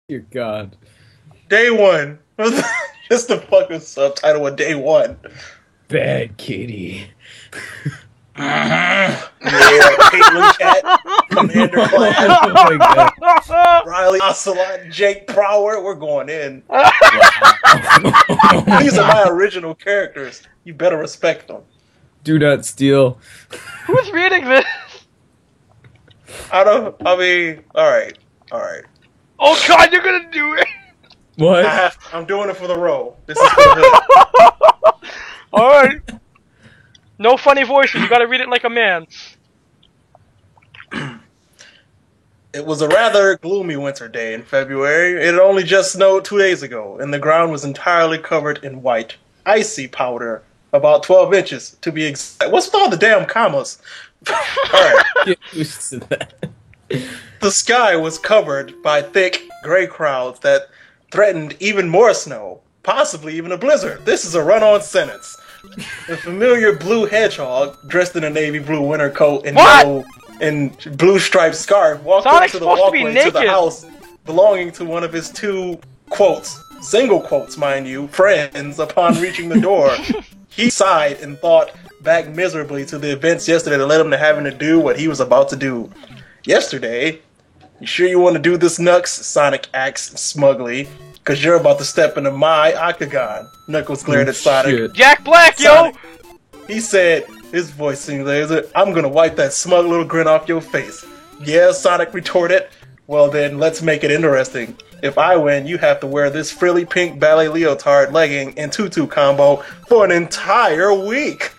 Dear God. Day one. Just the fucking subtitle of day one. Bad kitty. Yeah, Caitlyn Cat, Commander Clash, Oh my God. Riley Ocelot, Jake Prower. We're going in. These are my original characters. You better respect them. Do not steal. Who's reading this? Alright. Oh God, you're gonna do it! What? I'm doing it for the role. This is for the hood. Alright. No funny voices, you gotta read it like a man. It was a rather gloomy winter day in February. It had only just snowed 2 days ago, and the ground was entirely covered in white, icy powder, about 12 inches to be exact. What's with all the damn commas? Alright. Get used to that. The sky was covered by thick gray clouds that threatened even more snow, possibly even a blizzard. This is a run-on sentence. The familiar blue hedgehog, dressed in a navy blue winter coat and yellow and blue striped scarf, walked up to the walkway to the house belonging to one of his two, quotes, single quotes, mind you, friends. Upon reaching the door, he sighed and thought back miserably to the events yesterday that led him to having to do what he was about to do. Yesterday, you sure you want to do this, Knucks? Sonic asked smugly, because you're about to step into my octagon. Knuckles glared at Sonic. Shit. Jack Black, Sonic, he said, his voice seemed laser, I'm gonna wipe that smug little grin off your face. Yeah, Sonic retorted. Well then, let's make it interesting. If I win, you have to wear this frilly pink ballet leotard legging and tutu combo for an entire week.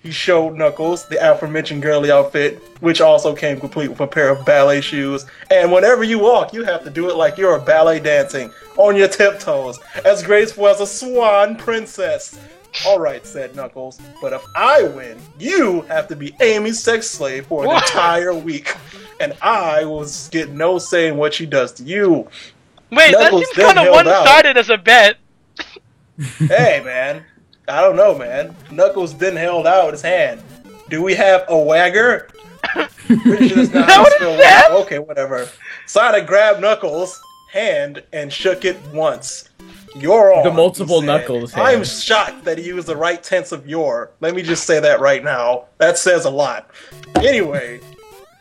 He showed Knuckles the aforementioned girly outfit, which also came complete with a pair of ballet shoes. And whenever you walk, you have to do it like you're a ballet dancing, on your tiptoes, as graceful as a swan princess. Alright, said Knuckles, but if I win, you have to be Amy's sex slave for an entire week. And I will get no say in what she does to you. Wait, Knuckles that seems kind of one-sided as a bet. Hey, man. I don't know, man. Knuckles then held out his hand. Do we have a wagger? Pretty sure that's not how it's spelled. Okay, whatever. Sonic grabbed Knuckles' hand and shook it once. You're on. The multiple Knuckles hand. I'm shocked that he used the right tense of your. Let me just say that right now. That says a lot. Anyway,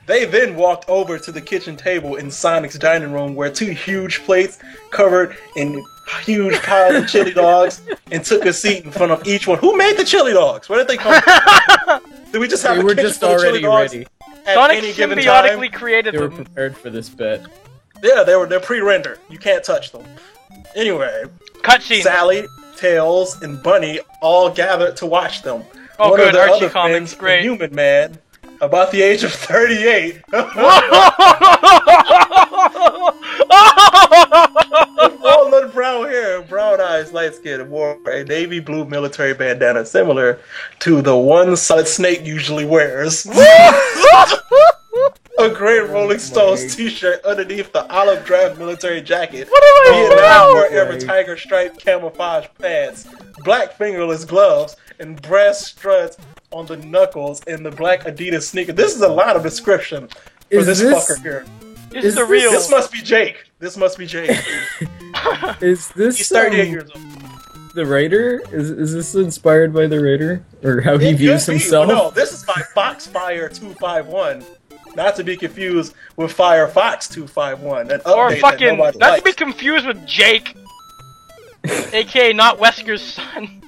they then walked over to the kitchen table in Sonic's dining room where two huge plates covered in huge piles of chili dogs and took a seat in front of each one. Who made the chili dogs? Where did they come from? Did we just have They a were kitchen just full of chili already dogs ready. at Sonic any given time? symbiotically created They were them. prepared for this bet. Yeah, they're pre-rendered. You can't touch them. Anyway, Cutscene. Sally, Tails, and Bunny all gathered to watch them. Oh, One good, of the Archie other comics, friends, great. a human man, about the age of 38. Walnut brown hair, brown eyes, light skin, and wore a navy blue military bandana similar to the one Solid Snake usually wears. A gray Rolling Stones t-shirt underneath the olive drab military jacket. What am I Vietnam wearing? forever tiger striped camouflage pants, black fingerless gloves, and brass struts on the knuckles in the black Adidas sneaker. This is a lot of description for Is this this- fucker here. This is the real. This must be Jake. This must be Jake. Is this He's 38 years old. the writer? Is this inspired by the writer? Or how he It views could be. himself? Well, no, this is by Foxfire 251. Not to be confused with Firefox 251. An Or update fucking, that nobody not to be likes. confused with Jake, aka not Wesker's son.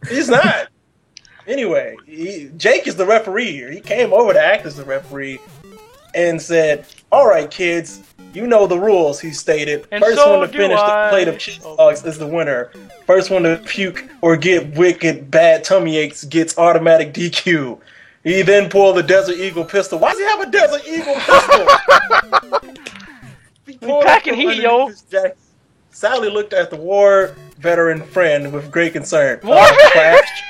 He's not. Anyway, Jake is the referee here. He came over to act as the referee and said, "Alright, kids, you know the rules," he stated. And First so one to do finish I. the plate of chili dogs is the winner. First one to puke or get wicked bad tummy aches gets automatic DQ. He then pulled the Desert Eagle pistol. Why does he have a Desert Eagle pistol? He pulled packing it from heat, yo. underneath his jacket. Sally looked at the war veteran friend with great concern. War Clash.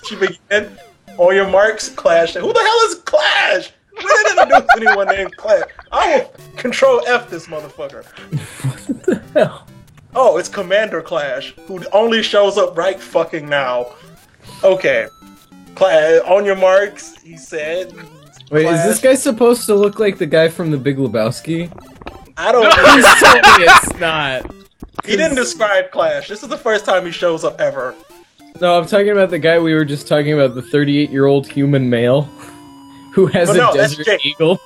She began. On your marks, Clash. Who the hell is Clash? We didn't introduce anyone named Clash. I will control F this motherfucker. What the hell? Oh, it's Commander Clash, who only shows up right fucking now. Okay. On your marks, he said. Wait, Clash. is this guy supposed to look like the guy from The Big Lebowski? I don't. Please tell me it's not. He didn't describe Clash. This is the first time he shows up ever. No, I'm talking about the guy we were just talking about, the 38-year-old human male who has But a no, that's desert Jake. eagle.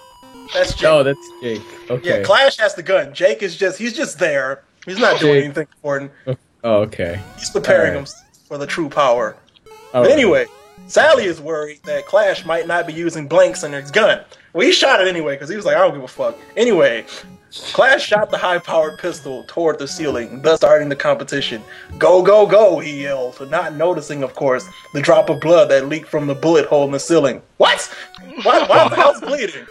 That's Jake. Oh, that's Jake. Okay. Yeah, Clash has the gun. Jake is he's just there. He's not doing Jake. anything important. Oh, okay. He's preparing Alright. him for the true power. But Alright. anyway, Sally is worried that Clash might not be using blanks in his gun. Well, he shot it anyway because he was like, I don't give a fuck. Anyway, Clash shot the high-powered pistol toward the ceiling, thus starting the competition. Go, go, go, he yelled, not noticing, of course, the drop of blood that leaked from the bullet hole in the ceiling. What? Why the hell's bleeding?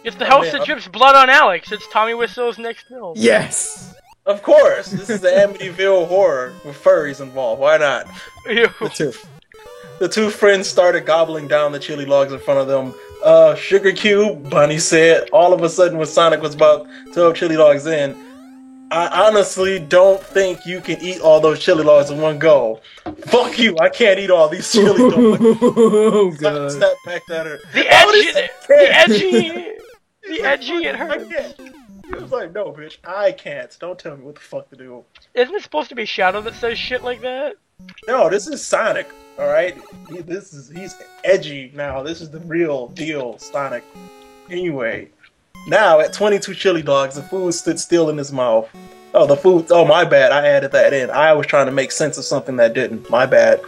It's the house man, that drips blood on Alex. It's Tommy Wiseau's next film. Yes! Of course, this is the Amityville horror with furries involved. Why not? Ew. The two friends started gobbling down the chili logs in front of them. Sugar cube, Bunny said. All of a sudden, when Sonic was about to throw chili logs in, I honestly don't think you can eat all those chili logs in one go. Fuck you, I can't eat all these chili logs. Oh, Sonic God. snapped back at her. The "Oh, edgy, this the can't." edgy, the He's edgy like, it "Fuck, I hurts. can't." He was like, no, bitch, I can't. Don't tell me what the fuck to do. Isn't it supposed to be Shadow that says shit like that? No, this is Sonic, alright? He's edgy now. This is the real deal, Sonic. Anyway, now at 22 chili dogs, the food stood still in his mouth. Oh, my bad, I added that in. I was trying to make sense of something that didn't. My bad.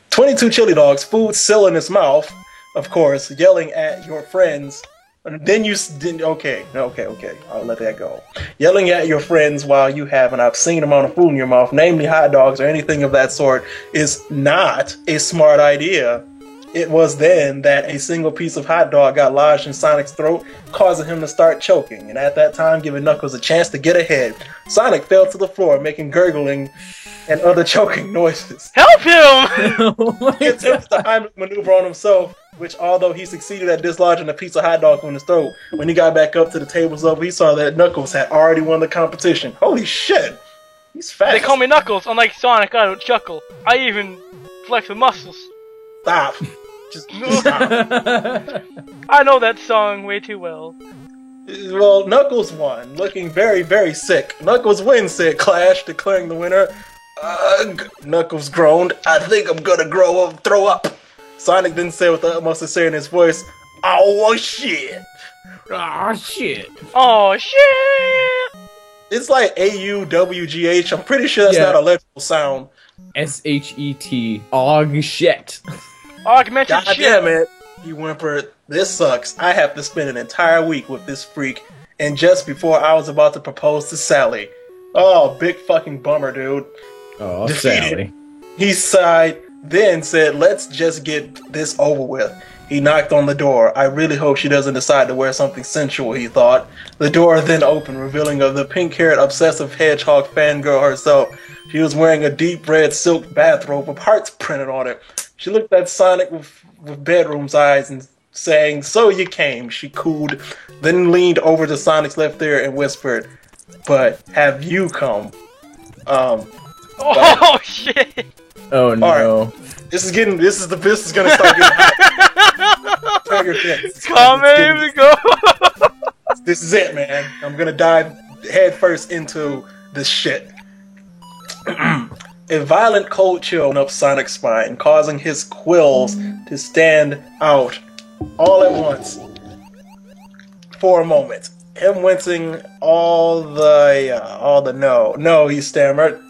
22 chili dogs, food still in his mouth, of course, yelling at your friends. And then okay, I'll let that go. Yelling at your friends while you have an obscene amount of food in your mouth, namely hot dogs or anything of that sort, is not a smart idea. It was then that a single piece of hot dog got lodged in Sonic's throat, causing him to start choking, and at that time giving Knuckles a chance to get ahead. Sonic fell to the floor, making gurgling and other choking noises. Help him! Oh my He attempted the Heimlich maneuver on himself, which, although he succeeded at dislodging a piece of hot dog from his throat, when he got back up to the tables over, he saw that Knuckles had already won the competition. Holy shit! He's fast. They call me Knuckles. Unlike Sonic, I don't chuckle. I even flex the muscles. Stop. Just stop. I know that song way too well. Well, Knuckles won, looking very, very sick. Knuckles wins, said Clash, declaring the winner. Ugh, Knuckles groaned. I think I'm gonna throw up. Sonic then said with the utmost sincerity in his voice, oh shit. Oh, shit. Oh shit! It's like AUWGH. I'm pretty sure that's Yeah. not a legible sound. SHET. Og shit. Augmented God shit. damn it. He whimpered, this sucks. I have to spend an entire week with this freak. And just before I was about to propose to Sally. Oh, big fucking bummer, dude. Oh, Defeated. Sally. He sighed, then said, let's just get this over with. He knocked on the door. I really hope she doesn't decide to wear something sensual, he thought. The door then opened, revealing of the pink-haired, obsessive hedgehog fangirl herself. She was wearing a deep red silk bathrobe with hearts printed on it. She looked at Sonic with bedroom's eyes and saying, so you came, she cooed, then leaned over to Sonic's left ear and whispered, but have you come? Oh shit! Oh no. This is gonna start getting hot. Turn your fence. Come baby, go! This is it, man. I'm gonna dive head first into this shit. A violent cold chill went up Sonic's spine, causing his quills to stand out all at once. For a moment, him wincing all the no, he stammered.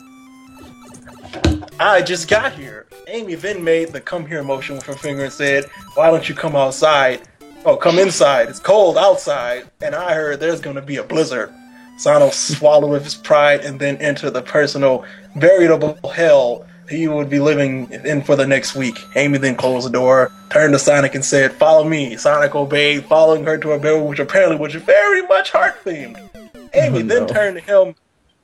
I just got here. Amy then made the come here motion with her finger and said, why don't you come outside? Oh, come inside. It's cold outside. And I heard there's gonna be a blizzard. Sonic swallowed with his pride and then entered the personal, veritable hell he would be living in for the next week. Amy then closed the door, turned to Sonic and said, follow me. Sonic obeyed, following her to a bedroom which apparently was very much heart-themed. Amy then turned to him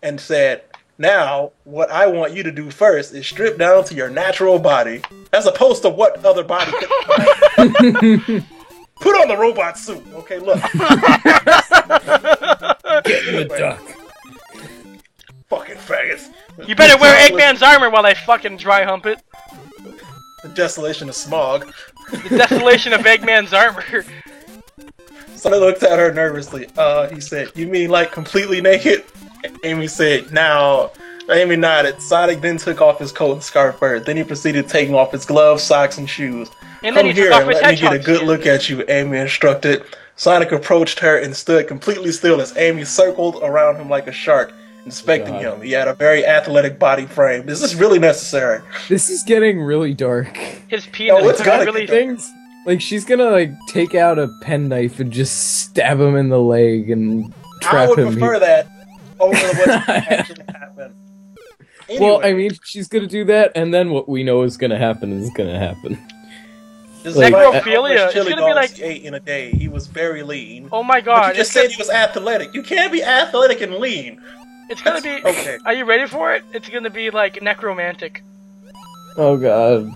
and said, now, what I want you to do first is strip down to your natural body, as opposed to what other body could put on the robot suit. Okay, look. Get in the duck. Fucking faggots. You better wear Eggman's armor while I fucking dry hump it. The desolation of Smog. The desolation of Eggman's armor. Sonic looked at her nervously. He said, "You mean like completely naked?" Amy said, "Now." Amy nodded. Sonic then took off his coat and scarf first. Then he proceeded taking off his gloves, socks, and shoes. And then Come he here took off and his let me get a hedgehog good skin. look at you, Amy instructed. Sonic approached her and stood completely still as Amy circled around him like a shark, inspecting God. him. He had a very athletic body frame. Is this really necessary? This is getting really dark. His penis it's took gotta really... get dark. Things like she's gonna like take out a penknife and just stab him in the leg and I trap would him. prefer that over what's actually happened. Well, I Anyway, mean, she's gonna do that, and then what we know is gonna happen is gonna happen. this like- is how much Necrophilia, it's chili gonna be dogs like- he ate in a day. He was very lean. Oh my But god. you just said he was athletic. You can't be athletic and lean. It's gonna be... Okay. Are you ready for it? It's gonna be like necromantic. Oh god,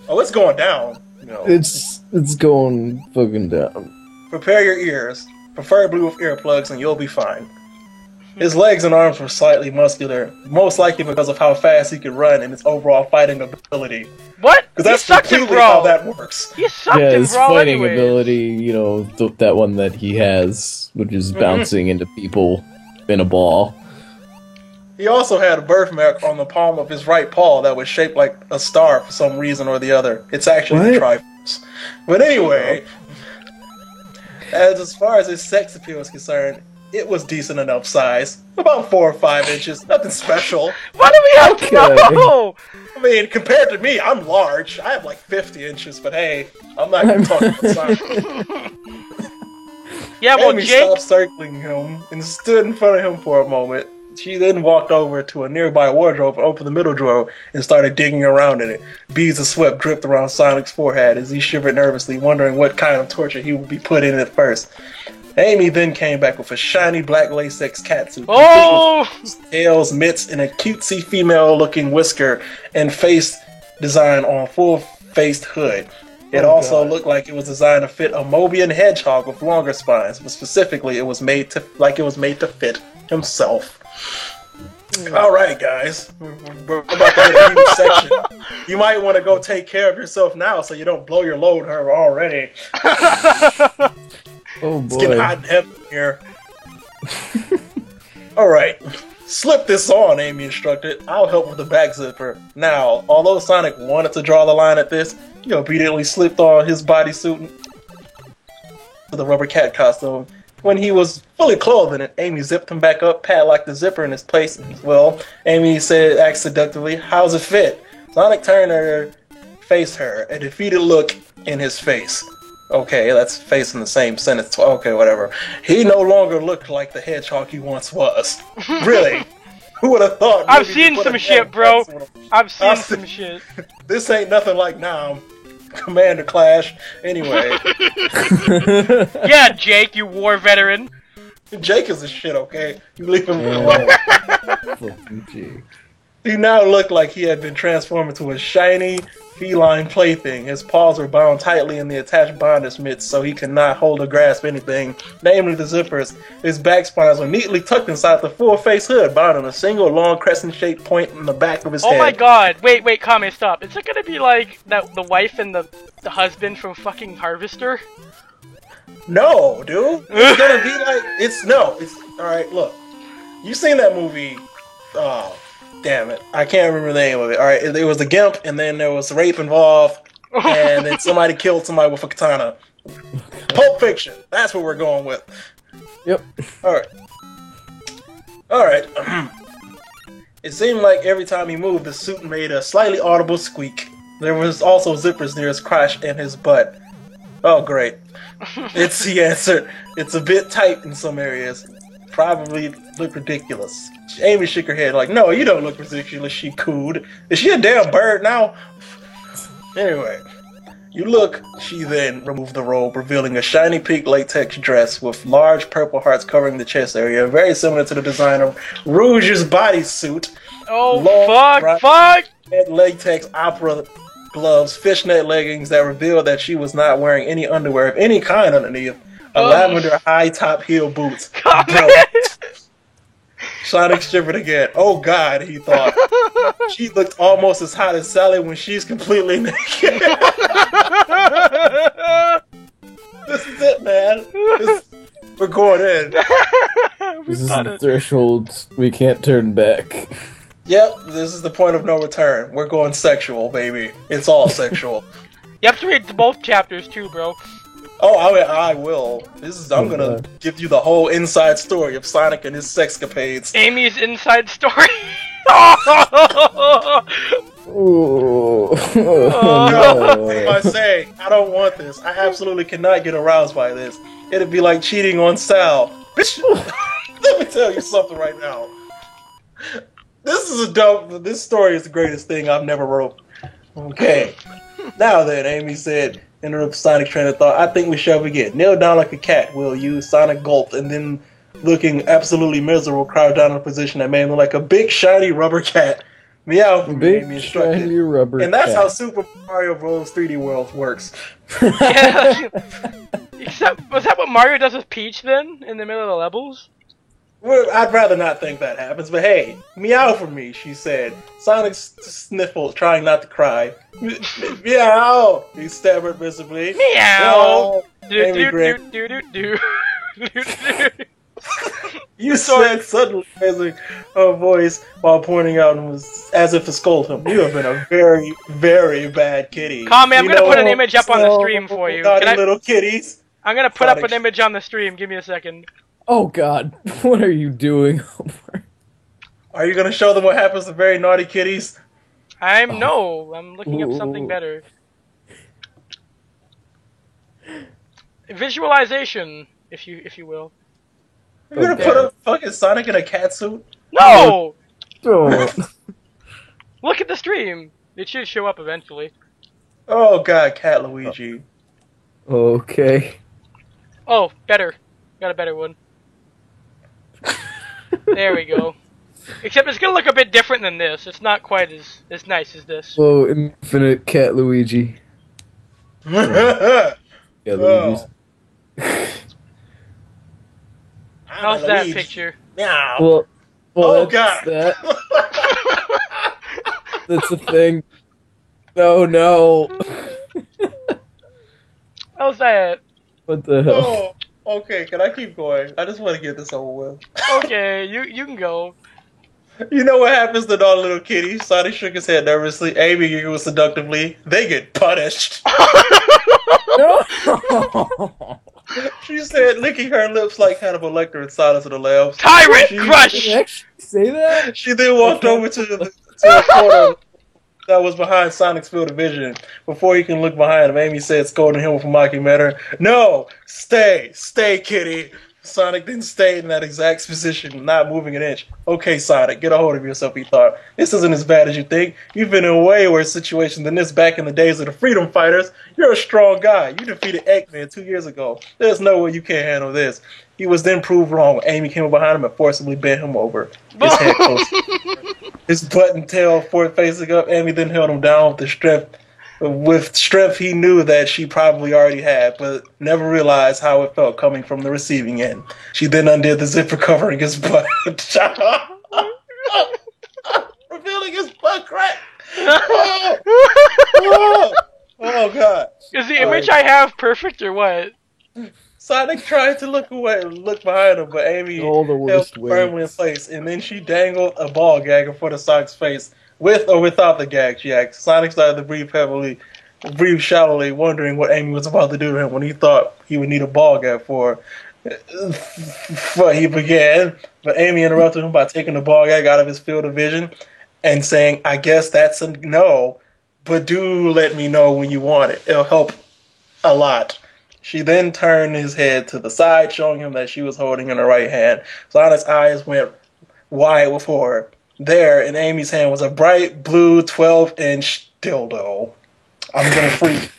Oh, it's going down. You know. it's going fucking down. Prepare your ears, preferably with earplugs, and you'll be fine. His legs and arms were slightly muscular, most likely because of how fast he could run and his overall fighting ability. What? Because You that's sucked him, completely bro! how that works. You sucked Yeah, him, his bro, fighting anyways. ability, you know, that one that he has, which is bouncing into people in a ball. He also had a birthmark on the palm of his right paw that was shaped like a star for some reason or the other. It's actually the What? Triforce. But anyway, as far as his sex appeal is concerned, it was decent enough size. About 4 or 5 inches. Nothing special. Why do we have Okay. to know? I mean, compared to me, I'm large. I have like 50 inches, but hey, I'm not going to talk about size. Yeah, well, Amy Jake... stopped circling him and stood in front of him for a moment. She then walked over to a nearby wardrobe, opened the middle drawer, and started digging around in it. Beads of sweat dripped around Sonic's forehead as he shivered nervously, wondering what kind of torture he would be put in at first. Amy then came back with a shiny black latex catsuit, Oh! complete with tails, mitts, and a cutesy female-looking whisker and face design on full-faced hood. It also looked like it was designed to fit a Mobian hedgehog with longer spines, but specifically it was made to fit himself. All right, guys, we're about to hit a huge section. You might want to go take care of yourself now, so you don't blow your load her already. Oh It's getting boy. hot and heavy in here. All right, slip this on, Amy instructed. I'll help with the back zipper. Now, although Sonic wanted to draw the line at this, he obediently slipped on his bodysuit to the rubber cat costume. When he was fully clothed in it, Amy zipped him back up, padlocked the zipper in his place. Well, Amy asked seductively, "How's it fit?" Sonic turned her, faced her, a defeated look in his face. Okay, that's facing the same sentence. Okay, whatever. He no longer looked like the hedgehog he once was. Really? Who would have thought? I've maybe you seen put some a shit, damn bro. vest on him? I've seen I've some seen- shit. This ain't nothing like now. Commander Clash. Anyway, Yeah, Jake, you war veteran. Jake is a shit, okay? You leave him Yeah. alone. Fucking gee. He now looked like he had been transformed into a shiny, feline plaything. His paws were bound tightly in the attached bondage mitts so he could not hold or grasp anything, namely the zippers. His back spines were neatly tucked inside the full-face hood, bound on a single long crescent-shaped point in the back of his Oh head. my god. Wait, Kame, stop. Is it gonna be like that the wife and the husband from fucking Harvester? No, dude. It's gonna be like it's alright, look. You seen that movie? Oh, damn it. I can't remember the name of it. Alright, it was the Gimp, and then there was rape involved, and then somebody killed somebody with a katana. Pulp Fiction. That's what we're going with. Yep. Alright. Alright. It seemed like every time he moved, the suit made a slightly audible squeak. There was also zippers near his crotch and his butt. Oh, great. He answered. It's a bit tight in some areas. Probably look ridiculous. Amy shook her head like, no, you don't look ridiculous, she cooed. Is she a damn bird now? Anyway. You look, she then removed the robe, revealing a shiny pink latex dress with large purple hearts covering the chest area, very similar to the design of Rouge's bodysuit. Oh, Long, fuck! Red latex opera gloves, fishnet leggings that revealed that she was not wearing any underwear of any kind underneath, a lavender high-top heel boots. Bro, Sonic shivered again. Oh god, he thought. She looked almost as hot as Sally when she's completely naked. This it, man. We're going in. This is the threshold. We can't turn back. Yep, this is the point of no return. We're going sexual, baby. It's all sexual. You have to read both chapters too, bro. Oh, I will. I'm gonna give you the whole inside story of Sonic and his sexcapades. Amy's inside story. Oh, No, if I say I don't want this, I absolutely cannot get aroused by this. It'd be like cheating on Sal. Bitch, let me tell you something right now. This story is the greatest thing I've never wrote. Okay. Now then, Amy said, interrupt Sonic train of thought, I think we shall begin. Kneel down like a cat, will you? Sonic gulped, and then, looking absolutely miserable, crouched down in a position that made him look like a big, shiny rubber cat. Meow for me, Amy instructed. Shiny rubber And that's cat. how Super Mario Bros. 3D World works. Yeah. Except, was that what Mario does with Peach then, in the middle of the levels? Well, I'd rather not think that happens, but hey, meow for me, she said. Sonic sniffled, trying not to cry. Meow! He stammered visibly. Meow! Amy grinned. Do. You said suddenly, raising her voice while pointing out and was as if to scold him. You have been a very, very bad kitty. Kami, I'm You gonna know, put an image up on the stream for you. naughty Can I- little kitties. I'm gonna put up Sonic. an image on the stream. Give me a second. Oh God, what are you doing, Homer? Are you gonna show them what happens to very naughty kitties? I'm looking up something better. Visualization, if you will. You're gonna put a fucking Sonic in a cat suit? No! Don't. Look at the stream. It should show up eventually. Oh god, Cat Luigi. Okay. Oh, better. Got a better one. There we go. Except it's gonna look a bit different than this. It's not quite as nice as this. Whoa, infinite cat Luigi. Yeah, Luigi's. How's that picture? Meow. Well, Oh that's god. that's a thing. No. How's that? What the hell? Oh, okay, can I keep going? I just want to get this over with. Okay, you can go. You know what happens to all little kitties? Sonic shook his head nervously. Amy giggled seductively. They get punished. No. She said, licking her lips like Hannibal Lecter in Silence of the Lambs. Tyrant She- Did Crush! you actually say that? She then walked over to a corner that was behind Sonic's field of vision. Before he can look behind him, Amy said, scolding him for mocking matter, "No, stay, kitty." Sonic then stayed in that exact position, not moving an inch. Okay, Sonic, get a hold of yourself, he thought. This isn't as bad as you think. You've been in way worse situations than this back in the days of the Freedom Fighters. You're a strong guy. You defeated Eggman 2 years ago. There's no way you can't handle this. He was then proved wrong. Amy came up behind him and forcibly bent him over. His head close. His butt and tail forward facing up. Amy then held him down with strength he knew that she probably already had, but never realized how it felt coming from the receiving end. She then undid the zipper covering his butt. Revealing his butt crack. Oh god. Is the image I have perfect or what? Sonic tried to look away, look behind him, but Amy All the held worst him firmly in ways. place, and then she dangled a ball gag in front of Sonic's face. With or without the gag, she asked. Sonic started to breathe shallowly, wondering what Amy was about to do to him when he thought he would need a ball gag for. He began, but Amy interrupted him by taking the ball gag out of his field of vision and saying, "I guess that's a no, but do let me know when you want it. It'll help a lot." She then turned his head to the side, showing him that she was holding in her right hand. Sonic's eyes went wide with horror. There, in Amy's hand, was a bright blue 12-inch dildo. I'm gonna freak.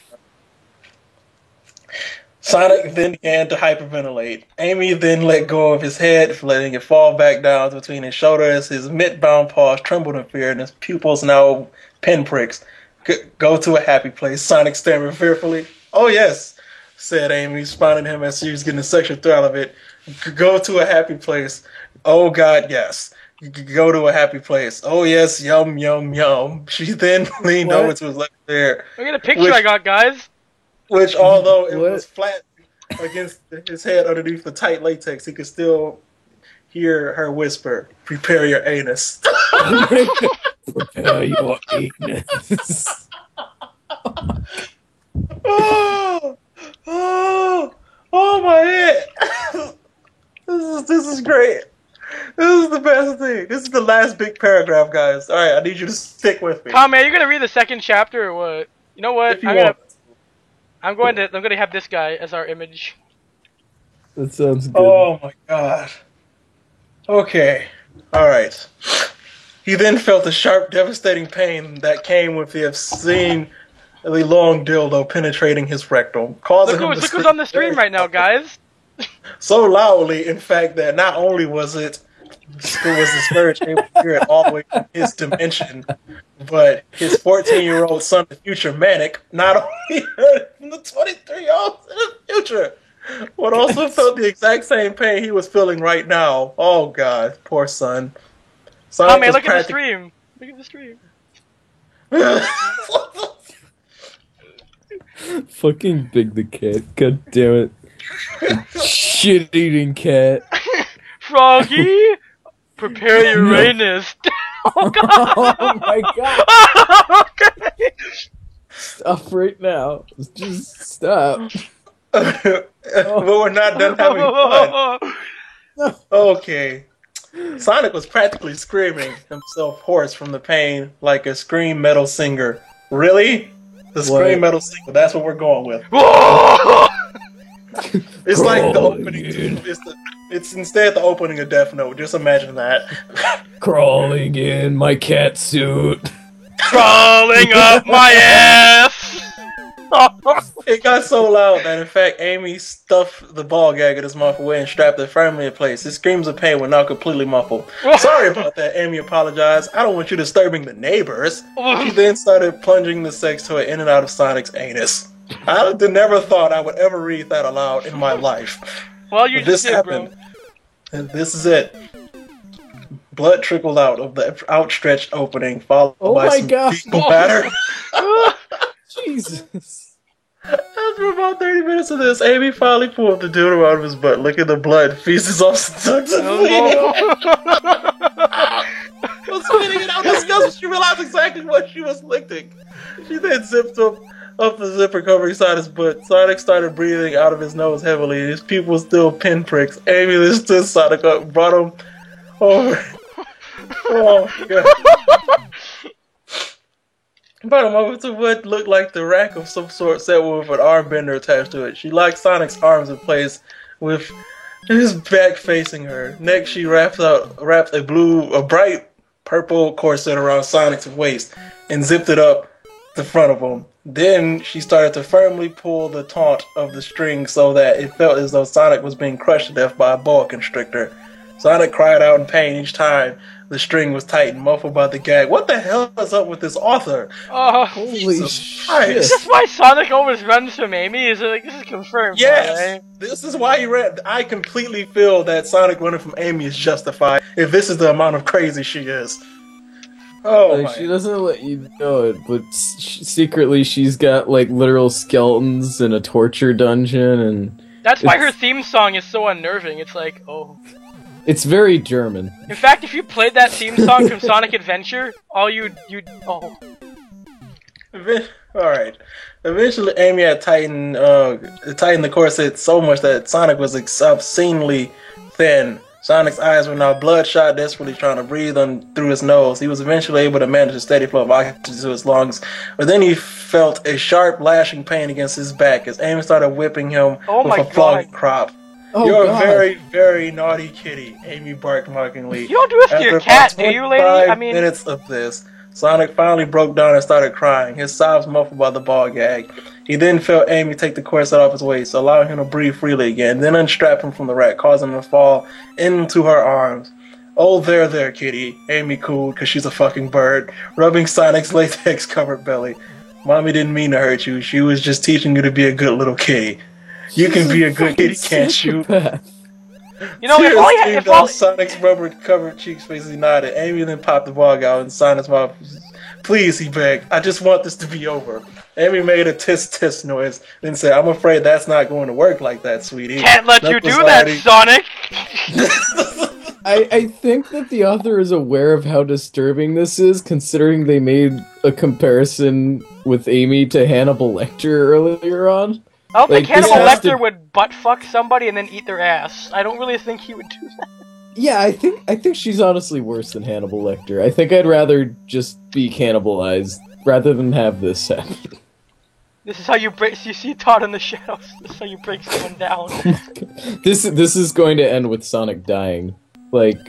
Sonic then began to hyperventilate. Amy then let go of his head, letting it fall back down between his shoulders. His mitt-bound paws trembled in fear, and his pupils now pinpricks. Go to a happy place, Sonic stammered fearfully. "Oh, yes," said Amy, responding to him as she was getting a sexual thrill of it. "Go to a happy place. Oh, God, yes. Go to a happy place. Oh, yes, yum, yum, yum." She then leaned over to his left ear, Look at the picture Which- I got, guys. which, although it What? was flat, against his head underneath the tight latex, he could still hear her whisper, "Prepare your anus." Prepare your anus. Oh, oh my head. This is great. This is the best thing. This is the last big paragraph, guys. All right, I need you to stick with me. Tommy, are you gonna read the second chapter or what? You know what? If you want. I'm going to have this guy as our image. That sounds good. Oh my god. Okay. All right. He then felt a sharp, devastating pain that came with the obscenely long dildo penetrating his rectum, causing him to Look who's on the stream right now, guys. so loudly, in fact, that not only was the scourge able to hear it all the way from his dimension, but his 14-year-old son, the future Manic, not only heard it from the 23-year-old in the future, but also felt the exact same pain he was feeling right now. Oh God, poor son. Tommy, look at the stream. Look at the stream. Fucking Big the cat. God damn it. Shit-eating cat. Froggy, prepare your anus. Oh God. Oh my god. Okay. Stop right now. Just stop. But we're not done having fun. Okay. Sonic was practically screaming himself hoarse from the pain like a scream metal singer. Really? The scream metal singer, that's what we're going with. It's like the opening. It's instead the opening of Death Note. Just imagine that. Crawling in my cat suit. Crawling up my ass. It got so loud that, in fact, Amy stuffed the ball gag in his mouth away and strapped it firmly in place. His screams of pain were now completely muffled. Sorry about that, Amy apologized. I don't want you disturbing the neighbors. She then started plunging the sex toy in and out of Sonic's anus. I never thought I would ever read that aloud in my life. Well, you this just did, happened, bro. and this is it. Blood trickled out of the outstretched opening, followed by some fecal matter. Jesus. After about 30 minutes of this, Amy finally pulled the dildo out of his butt, licking the blood, feces off tucks and bleeding. Was spitting it out disgusted. She realized exactly what she was licking. She then zipped up the zipper covering Sonic's butt. Sonic started breathing out of his nose heavily. His pupils still pinpricks. Amy then stood Sonic up, brought him over. Oh my god. Brought him over to what looked like the rack of some sort set with an arm bender attached to it. She locked Sonic's arms in place with his back facing her. Next, she wrapped a bright purple corset around Sonic's waist and zipped it up the front of him. Then she started to firmly pull the taut of the string so that it felt as though Sonic was being crushed to death by a boa constrictor. Sonic cried out in pain each time the string was tightened, muffled by the gag. What the hell is up with this author? Holy shit. Is this why Sonic always runs from Amy? Is it like, this is confirmed? Yes! Right? This is why he ran. I completely feel that Sonic running from Amy is justified if this is the amount of crazy she is. Oh my. She doesn't let you know it, but secretly she's got like literal skeletons in a torture dungeon, and that's why her theme song is so unnerving. It's like, oh. It's very German. In fact, if you played that theme song from Sonic Adventure, oh. Alright. Eventually, Amy had tightened the corset so much that Sonic was obscenely thin. Sonic's eyes were now bloodshot, desperately trying to breathe through his nose. He was eventually able to manage a steady flow of oxygen to his lungs, but then he felt a sharp lashing pain against his back as Amy started whipping him with a flogging crop. Oh, You're God. a very, very naughty kitty, Amy barked mockingly. You don't do this to your cat, do you, lady? I mean, minutes of this, Sonic finally broke down and started crying, his sobs muffled by the ball gag. He then felt Amy take the corset off his waist, allowing him to breathe freely again, then unstrap him from the rack, causing him to fall into her arms. Oh, there, kitty, Amy cooed, because she's a fucking bird, rubbing Sonic's latex-covered belly. Mommy didn't mean to hurt you, she was just teaching you to be a good little kitty. You can be a good kitty, can't you? You know, if all Sonic's rubber-covered cheeks face he nodded. Amy then popped the ball out, and Sonic's mouth Please, he begged. I just want this to be over. Amy made a tisk noise, then said, I'm afraid that's not going to work like that, sweetie. Can't let you Knuckles do that, Sonic! I think that the author is aware of how disturbing this is, considering they made a comparison with Amy to Hannibal Lecter earlier on. I don't think Like, this Hannibal has Lecter to- would butt fuck somebody and then eat their ass. I don't really think he would do that. Yeah, I think she's honestly worse than Hannibal Lecter. I think I'd rather just be cannibalized rather than have this happen. This is how you break. You see Todd in the shadows. This is how you break someone down. This is going to end with Sonic dying. Like,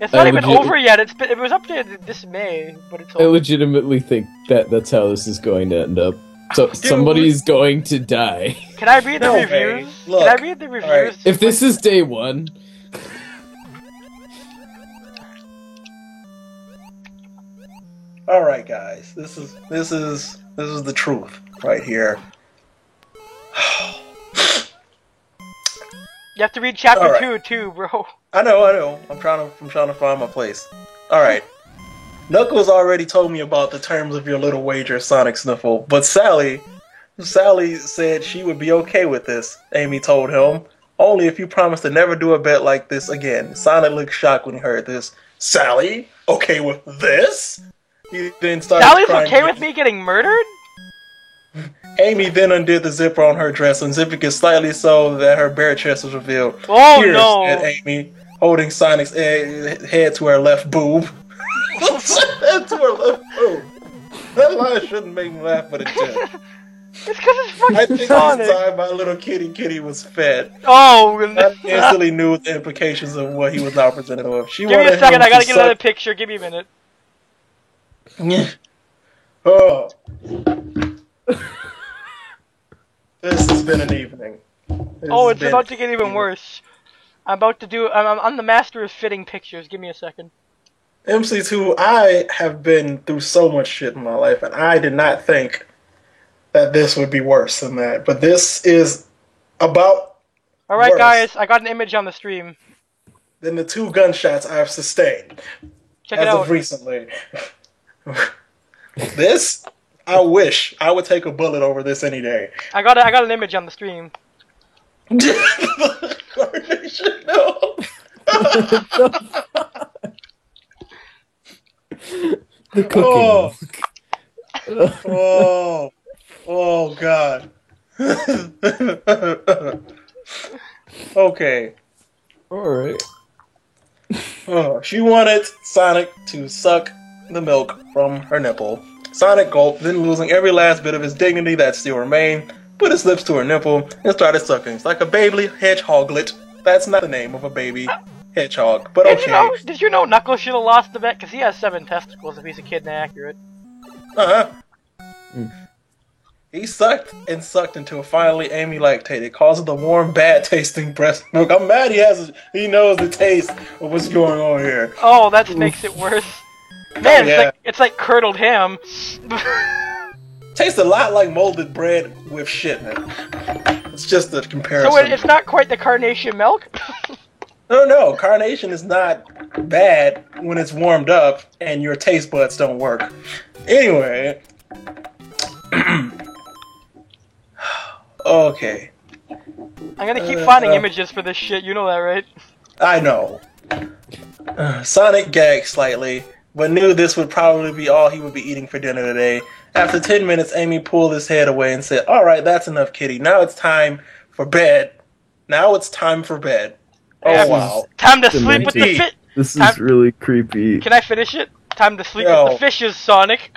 It's not I even legit- over yet. It was updated this May, but it's I over. legitimately think that that's how this is going to end up. So somebody's going to die. Can I read the No way. reviews? Look, Can I read the reviews? alright. If this is day one, All right, guys. This is the truth right here. You have to read chapter Alright. 2 too, bro. I know. I'm trying to find my place. All right. Knuckles already told me about the terms of your little wager, Sonic Sniffle, but Sally said she would be okay with this. Amy told him, only if you promise to never do a bet like this again. Sonic looked shocked when he heard this. Sally, okay with this? He then started Sally's crying okay again. with me getting murdered? Amy then undid the zipper on her dress, unzipping it slightly so that her bare chest was revealed. Oh Here, no! said Amy, holding Sonic's head to her left boob. Head to her left boob. That line shouldn't make me laugh, but it did. It's because it's I fucking think Sonic. this time my little kitty was fed. Oh, I instantly knew the implications of what he was now presented with. She give me wanted a second. him I gotta to get another suck- picture. Give me a minute. Oh. This has been an evening. This Oh, has it's been- about to get even worse. I'm about to do. I'm the master of fitting pictures. Give me a second. MC2, I have been through so much shit in my life, and I did not think that this would be worse than that. But this is about All right, worse guys. I got an image on the stream. than the 2 gunshots I've sustained Check it as out. of recently. This, I wish I would take a bullet over this any day. I got an image on the stream. Carnation, no. the cooking. Oh God. Okay. Alright. Oh, she wanted Sonic to suck the milk from her nipple. Sonic gulped, then losing every last bit of his dignity that still remained, put his lips to her nipple and started sucking. It's like a baby hedgehoglet. That's not the name of a baby hedgehog, but okay. Did you know Knuckles should have lost the bet? Because he has 7 testicles if he's a kid and accurate. Uh-huh. Mm. He sucked and sucked until finally Amy lactated, causing the warm, bad-tasting breast milk. I'm mad he knows the taste of what's going on here. Oh, that makes it worse. Man, yeah. it's like curdled ham. Tastes a lot like molded bread with shit in it. It's just a comparison. So it's not quite the carnation milk? No, carnation is not bad when it's warmed up and your taste buds don't work. Anyway. Okay. I'm gonna keep finding images for this shit, you know that, right? I know. Sonic gagged slightly, but knew this would probably be all he would be eating for dinner today. After 10 minutes, Amy pulled his head away and said, "Alright, that's enough, kitty. Now it's time for bed. Now it's time for bed." Oh, Yeah. wow. Time to sleep with the Demented. fit. This Time- is really creepy. Can I finish it? Time to sleep Yo. with the fishes, Sonic.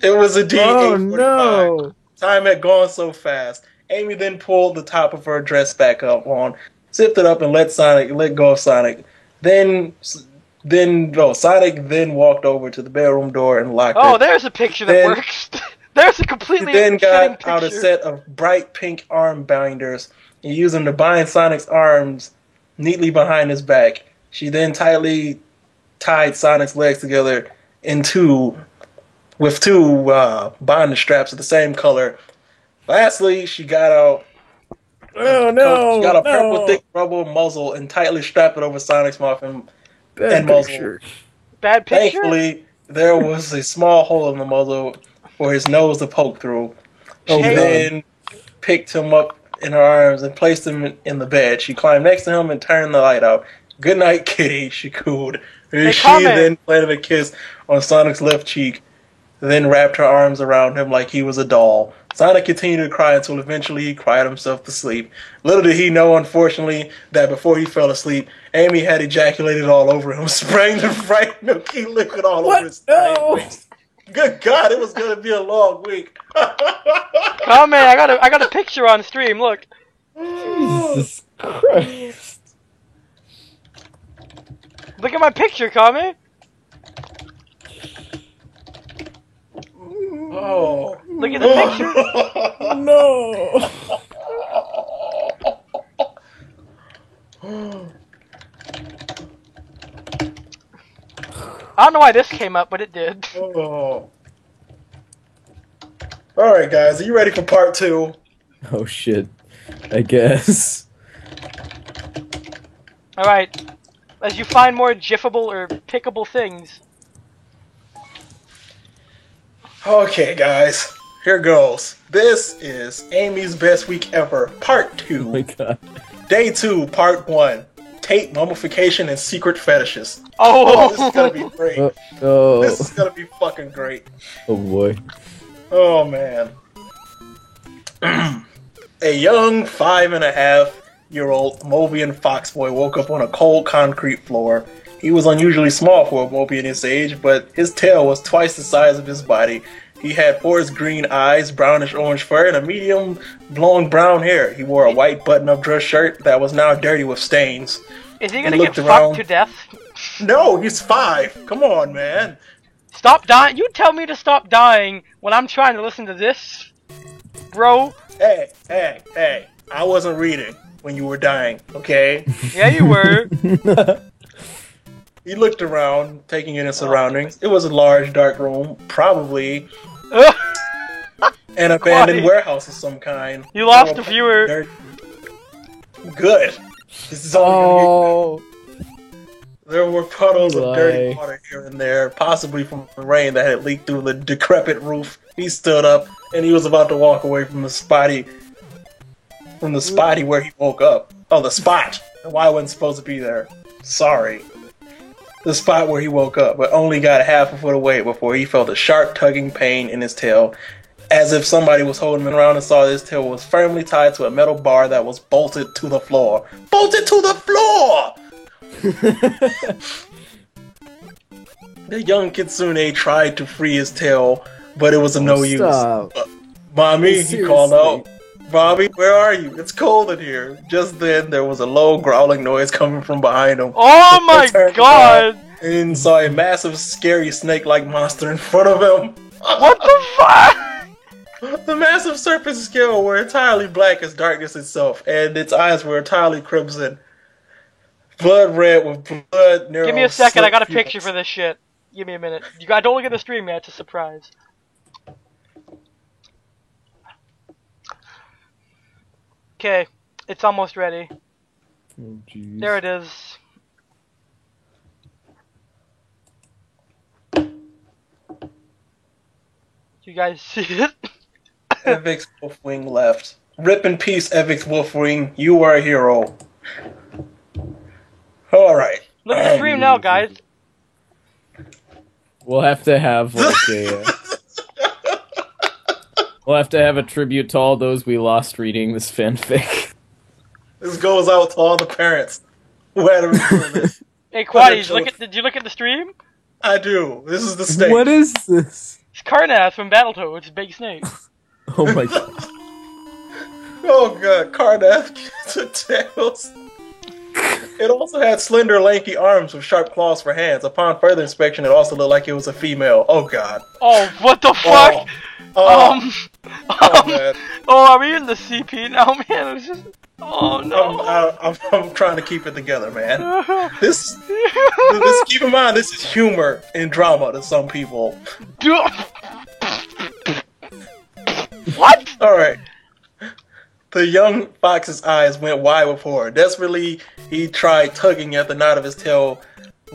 It was indeed Oh 8:45. no! Time had gone so fast. Amy then pulled the top of her dress back up on, zipped it up, and let go of Sonic. Sonic then walked over to the bedroom door and locked Oh, it. there's a picture that Then- works. There's a She completely then fitting got out a picture. set of bright pink arm binders and used them to bind Sonic's arms neatly behind his back. She then tightly tied Sonic's legs together with two bondage straps of the same color. Lastly, she got out Oh no! she got a no. purple thick rubber muzzle and tightly strapped it over Sonic's mouth and Bad muzzle. picture. Bad picture? Thankfully, there was a small hole in the muzzle for his nose to poke through. Oh, She God. then picked him up in her arms and placed him in the bed. She climbed next to him and turned the light out. "Good night, kitty," she cooed. Hey, She Kame. then planted a kiss on Sonic's left cheek, then wrapped her arms around him like he was a doll. Sonic continued to cry until eventually he cried himself to sleep. Little did he know, unfortunately, that before he fell asleep, Amy had ejaculated all over him, spraying the bright milky liquid all What? over his No. face. Good God, it was gonna be a long week. Oh man, I got a picture on stream. Look. Jesus Christ. Look at my picture, Kame. Oh. Look at the picture. No. I don't know why this came up, but it did. Oh. Alright, guys, are you ready for part 2? Oh shit. I guess. Alright. As you find more gifable or pickable things. Okay, guys, here goes. This is Amy's Best Week Ever, part Oh my 2. god. Day 2, part 1. Tape, mummification, and secret fetishes. Oh! Oh, this is gonna be great. Oh. This is gonna be fucking great. Oh boy. Oh, man. A young 5.5-year-old Mobian foxboy woke up on a cold concrete floor. He was unusually small for a Mobian his age, but his tail was twice the size of his body. He had forest green eyes, brownish orange fur, and a medium blonde brown hair. He wore a white button-up dress shirt that was now dirty with stains. Is he gonna He get looked fucked around. to death? No, he's 5. Come on, man. Stop dying! You tell me to stop dying when I'm trying to listen to this, bro. Hey. I wasn't reading when you were dying, okay? Yeah, you were. He looked around, taking in his surroundings. It was a large, dark room, probably an abandoned Quiet. warehouse of some kind. You lost There a were viewer. dirt- Good. This is all Oh. There were puddles of dirty Eli. water here and there, possibly from the rain that had leaked through the decrepit roof. He stood up, and he was about to walk away from the spotty where he woke up. Oh, the spot! Why I wasn't supposed to be there. Sorry. The spot where he woke up, but only got half a foot away before he felt a sharp tugging pain in his tail, as if somebody was holding him around and saw his tail was firmly tied to a metal bar that was bolted to the floor. Bolted to the floor! The young Kitsune tried to free his tail, but it was of no use. Stop. Mommy, he called out. Seriously. Bobby, where are you? It's cold in here. Just then, there was a low growling noise coming from behind him. Oh He my turned god! around and saw a massive, scary snake-like monster in front of him. What the fuck? The massive serpent's scales were entirely black as darkness itself, and its eyes were entirely crimson. Blood red with blood near. Give me a second, I got a picture for this shit. Give me a minute. You guys don't look at the stream yet, it's a surprise. Okay, it's almost ready. Oh, jeez. There it is. You guys see it? Evix Wolfwing left. Rip in peace, Evix Wolfwing. You are a hero. Alright. Look at the stream now, guys. We'll have to have like a. We'll have to have a tribute to all those we lost reading this fanfic. This goes out to all the parents who had to record this. Hey, Quaddies, did you look at the stream? I do. This is the stage. What is this? It's Carnath from Battletoads, Big Snake. Oh my god. Oh god, Carnath to tails. It also had slender, lanky arms with sharp claws for hands. Upon further inspection, it also looked like it was a female. Oh god. Oh, what the fuck? Oh, man. Oh, are we in the CP now, man? It's just, oh no. I'm trying to keep it together, man. This, keep in mind, this is humor and drama to some people. What? Alright. The young fox's eyes went wide with horror. Desperately, he tried tugging at the knot of his tail,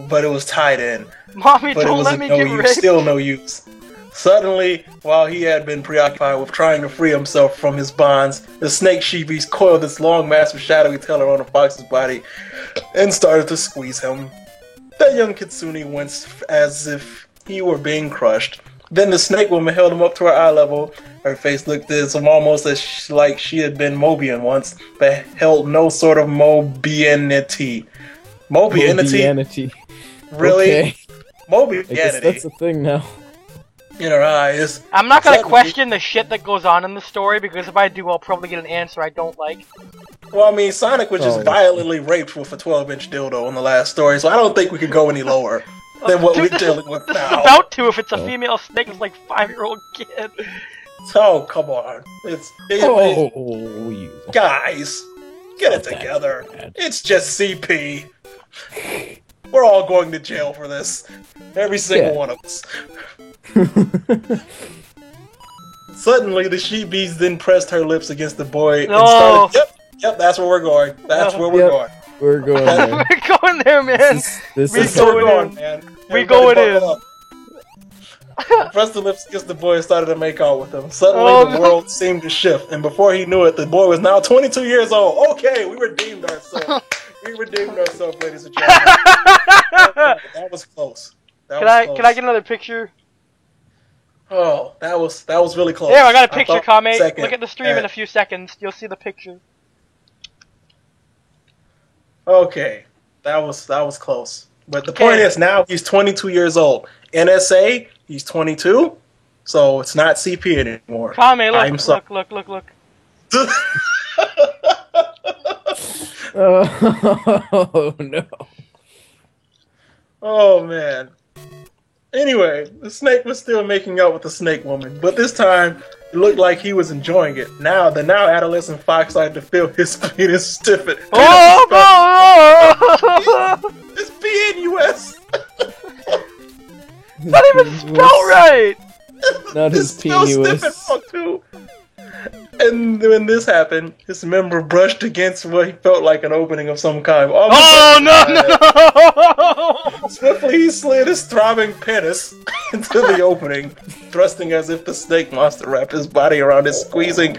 but it was tied in. Mommy, But it don't was let of me no get use, raped. still no use. Suddenly, while he had been preoccupied with trying to free himself from his bonds, the snake sheepies coiled its long, massive, shadowy tail around the fox's body and started to squeeze him. The young Kitsune winced as if he were being crushed. Then the snake woman held him up to her eye level. Her face looked almost like she had been Mobian once, but held no sort of Mobianity. Mobianity? Really? Okay. I guess that's Mobianity a thing now. in her eyes. I'm not gonna Suddenly- question the shit that goes on in the story, because if I do, I'll probably get an answer I don't like. Well, I mean, Sonic was just Oh. violently raped with a 12-inch dildo in the last story, so I don't think we could go any lower than what we're Dude, dealing with This is now. about to if it's a Oh. female snake with like 5-year-old kid. Oh, come on. You. Guys, get it Not that together. bad. It's just CP. We're all going to jail for this. Every single Yeah. one of us. Suddenly, the she bees then pressed her lips against the boy and No. started. Yep, that's where we're going. That's where we're Yep. going. We're going there. We're going there, man. This We is That's where we're going going, man. We Everybody going buckle in. up. Pressed the lips against the boy and started to make out with him. Suddenly, Oh, the no. world seemed to shift, and before he knew it, the boy was now 22 years old. Okay, we redeemed ourselves. We redeemed ourselves, ladies and gentlemen. That was close. That Can was I close. can I get another picture? Oh, that was really close. There, I got a picture, thought Kame. second. Look at the stream in a few seconds. You'll see the picture. Okay, that was close. But the point Okay. is, now he's 22 years old. NSA, he's 22, so it's not CP anymore. Kame, I'm look, sorry. look. Oh no. Oh man. Anyway, the snake was still making out with the snake woman, but this time it looked like he was enjoying it. Now the now adolescent fox started to feel his penis stiffen. Oh, no! It's PNUS. Not even spelled right! Not his It's still penis. stiff wrong, too. And when this happened, his member brushed against what he felt like an opening of some kind. Oh, no! Swiftly, he slid his throbbing penis into the opening, thrusting as if the snake monster wrapped his body around it, squeezing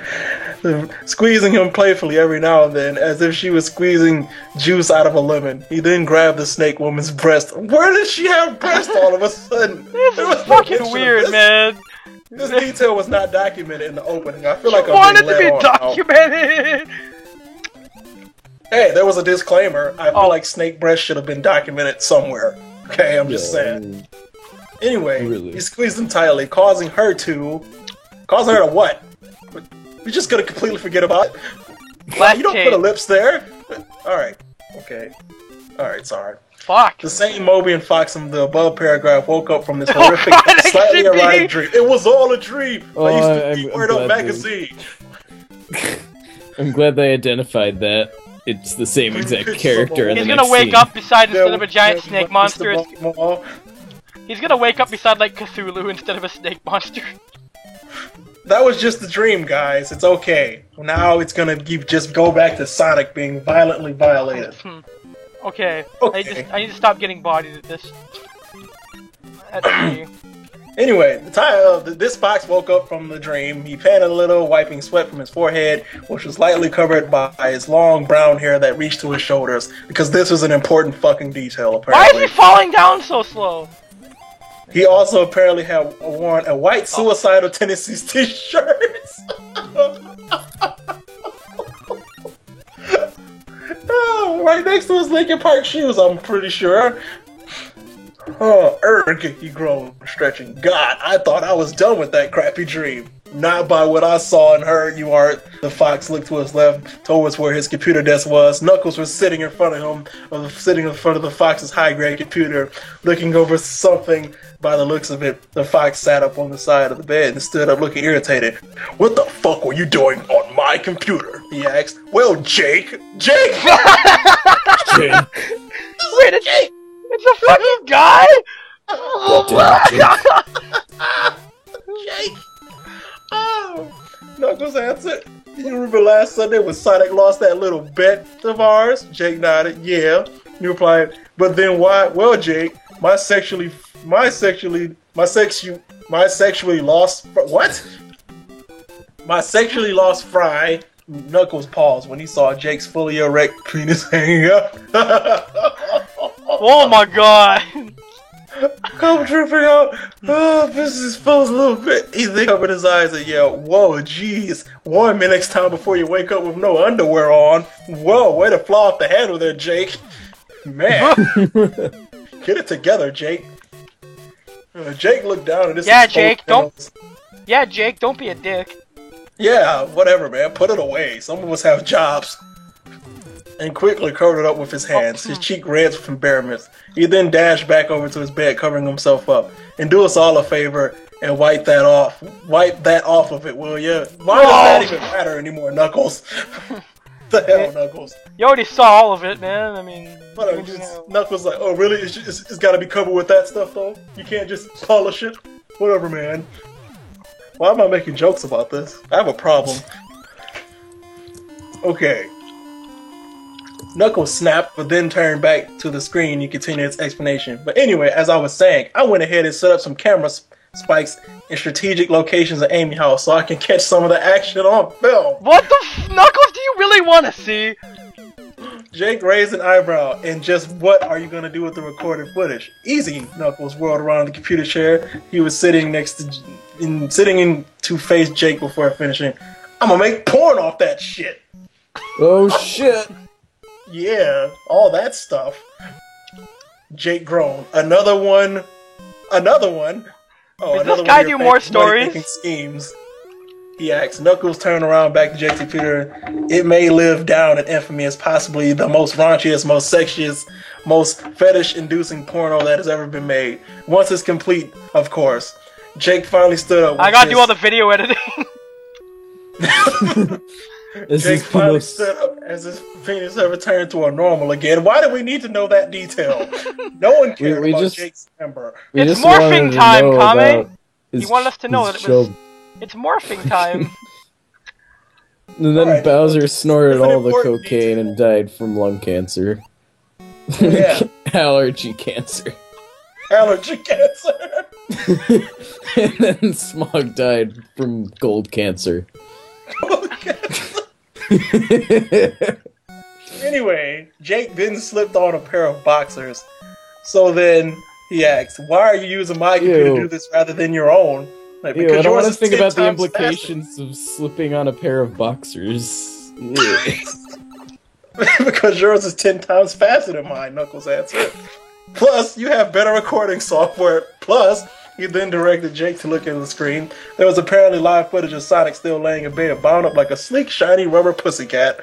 him playfully every now and then, as if she was squeezing juice out of a lemon. He then grabbed the snake woman's breast. Where did she have breast all of a sudden? This There was is no fucking mention of weird, this. man. This detail was not documented in the opening. I feel like I I'm want it being to be led on now. documented! Hey, there was a disclaimer. I feel Oh. like snake breast should have been documented somewhere. Okay, I'm just saying. Anyway, Really? he squeezed them tightly, causing her to what? We're just gonna completely forget about it. Left You don't tape. put a lips there. All right, okay, all right, sorry. Fuck. The same Mobian fox in the above paragraph woke up from this Oh, horrific, God, slightly XCP. erotic dream. It was all a dream. Oh, I used to I'm read Word Up glad they- magazine. I'm glad they identified that. It's the same exact character in He's the gonna next wake scene. up beside instead of a giant Yeah, snake Mr. monster. Baltimore. He's gonna wake up beside like Cthulhu instead of a snake monster. That was just a dream, guys. It's okay. Now it's gonna just go back to Sonic being violently violated. Okay. Okay. I need to stop getting bodied at this. That's me. Anyway, this fox woke up from the dream. He panted a little, wiping sweat from his forehead, which was lightly covered by his long brown hair that reached to his shoulders. Because this was an important fucking detail, Why apparently. is he falling down so slow? He also apparently had worn a white suicidal Tennessee's t-shirts. Oh, right next to his Linkin Park shoes, I'm pretty sure. Oh, erg, he groaned, stretching. God, I thought I was done with that crappy dream. Not by what I saw and heard, you aren't. The fox looked to his left, towards where his computer desk was. Knuckles was sitting in front of him, sitting in front of the fox's high-grade computer, looking over something. By the looks of it, the fox sat up on the side of the bed and stood up looking irritated. What the fuck were you doing on my computer? He asked. Well, Jake! Jake! Jake. Wait, it's a fucking guy? Jake! Oh! Knuckles answered. You remember last Sunday when Sonic lost that little bet of ours? Jake nodded. Yeah. He replied, But then why? Well, Jake, my sexually lost what? My sexually lost fry Knuckles paused when he saw Jake's fully erect penis hanging up. Oh my god! I'm tripping out. Oh, this is feels a little bit. He then covered his eyes and yelled, "Whoa, jeez! Warn me next time before you wake up with no underwear on." Whoa, way to fly off the handle there, Jake. Man, get it together, Jake. Jake looked down at this. Yeah, Jake, don't be a dick. Yeah, whatever, man. Put it away. Some of us have jobs. And quickly covered it up with his hands, his cheek red with embarrassment. He then dashed back over to his bed, covering himself up. And do us all a favor and wipe that off. Wipe that off of it, will ya? Why does that even matter anymore, Knuckles? The hell, Knuckles? You already saw all of it, man. I mean, Knuckles like, oh really? It's got to be covered with that stuff, though. You can't just polish it. Whatever, man. Why am I making jokes about this? I have a problem. Okay. Knuckles snapped, but then turned back to the screen and continued its explanation. But anyway, as I was saying, I went ahead and set up some camera spikes in strategic locations at Amy House so I can catch some of the action on film. What the Knuckles do you really want to see? Jake raised an eyebrow, and just what are you going to do with the recorded footage? Easy, Knuckles whirled around the computer chair. He was sitting in to face Jake before finishing. I'm going to make porn off that shit. Oh shit. Yeah, all that stuff. Jake groaned. Another one. Oh, does this guy do more stories? Schemes. He asked. Knuckles turned around back to Jake's computer. It may live down in infamy as possibly the most raunchiest, most sexiest, most fetish-inducing porno that has ever been made. Once it's complete, of course. Jake finally stood up. I gotta do all the video editing. Jake finally stood up as his penis had returned to a normal again. Why do we need to know that detail? No one cared about Jake's member. It's morphing time, Kame! You want us to know that it's morphing time. And then Bowser snorted all the cocaine and died from lung cancer. Yeah. Allergy cancer. Allergy cancer! And then Smog died from gold cancer. Anyway, Jake then slipped on a pair of boxers. So then he asked, "Why are you using my computer to do this rather than your own?" Like, because I don't want to think about the implications of slipping on a pair of boxers. Because yours is 10 times faster than mine, Knuckles answered. Plus, you have better recording software. Plus, he then directed Jake to look at the screen. There was apparently live footage of Sonic still laying in bed, bound up like a sleek, shiny rubber pussycat.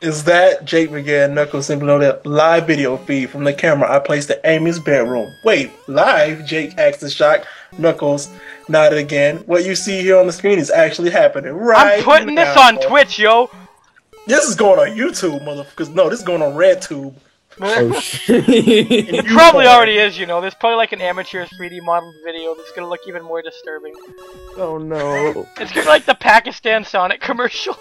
Is that, Jake began. Knuckles simply noted, live video feed from the camera I placed in Amy's bedroom. Wait, live? Jake asked in shock. Knuckles nodded again. What you see here on the screen is actually happening right I'm putting this on Twitch, yo! This is going on YouTube, motherfuckers. No, this is going on RedTube. Oh shit. It probably already is, you know. There's probably like an amateur 3D modeled video that's gonna look even more disturbing. Oh no. It's gonna be like the Pakistan Sonic commercial.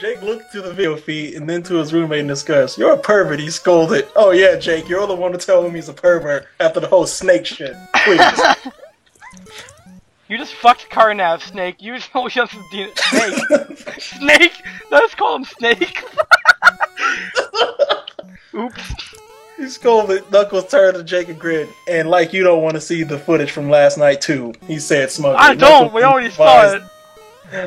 Jake looked to the video feed and then to his roommate and discussed. You're a pervert, he scolded. Oh yeah, Jake, you're the one to tell him he's a pervert after the whole snake shit. Please. You just fucked Karnav, Snake. You just know Snake. Snake? Let's call him Snake. Oops. He scolded. Knuckles turned to Jake and grinned. And like you don't want to see the footage from last night too, he said smugly. I don't. Knuckles we already saw it.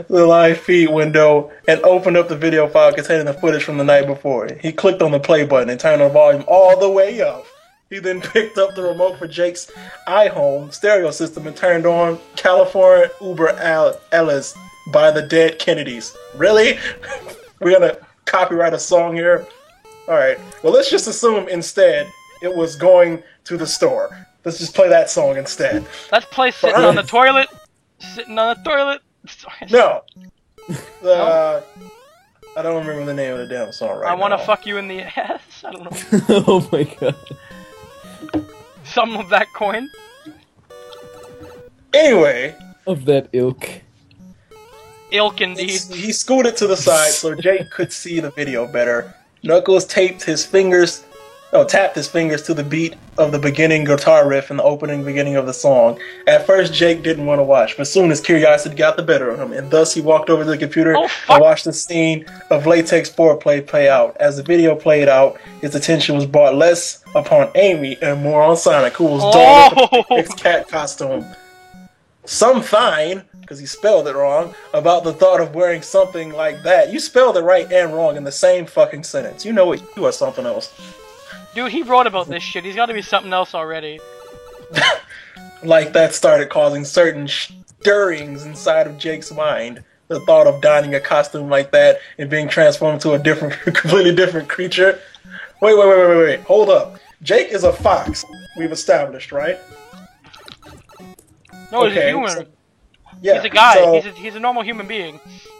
The live feed window and opened up the video file containing the footage from the night before. He clicked on the play button and turned the volume all the way up. He then picked up the remote for Jake's iHome stereo system and turned on California Uber Alice by the Dead Kennedys. Really? We're gonna copyright a song here? Alright, well let's just assume instead it was going to the store. Let's just play that song instead. Let's play Sitting on the Toilet. Sitting on the Toilet. No. I don't remember the name of the damn song right now. I wanna fuck you in the ass? I don't know. Oh my god. Some of that coin. Anyway. Of that ilk. Ilk indeed. He scooted to the side so Jake could see the video better. Knuckles tapped his fingers to the beat of the beginning guitar riff in the beginning of the song. At first, Jake didn't want to watch, but soon his curiosity got the better of him, and thus he walked over to the computer and watched the scene of Latex foreplay play out. As the video played out, his attention was brought less upon Amy and more on Sonic, who was donned with a cat costume. Some fine, because he spelled it wrong, about the thought of wearing something like that. You spelled it right and wrong in the same fucking sentence. You know what? You are something else. Dude, he wrote about this shit. He's got to be something else already. Like that started causing certain stirrings inside of Jake's mind. The thought of donning a costume like that and being transformed to a completely different creature. Wait. Hold up. Jake is a fox. We've established, right? No, he's a human. So, yeah, he's a guy. So, He's a normal human being.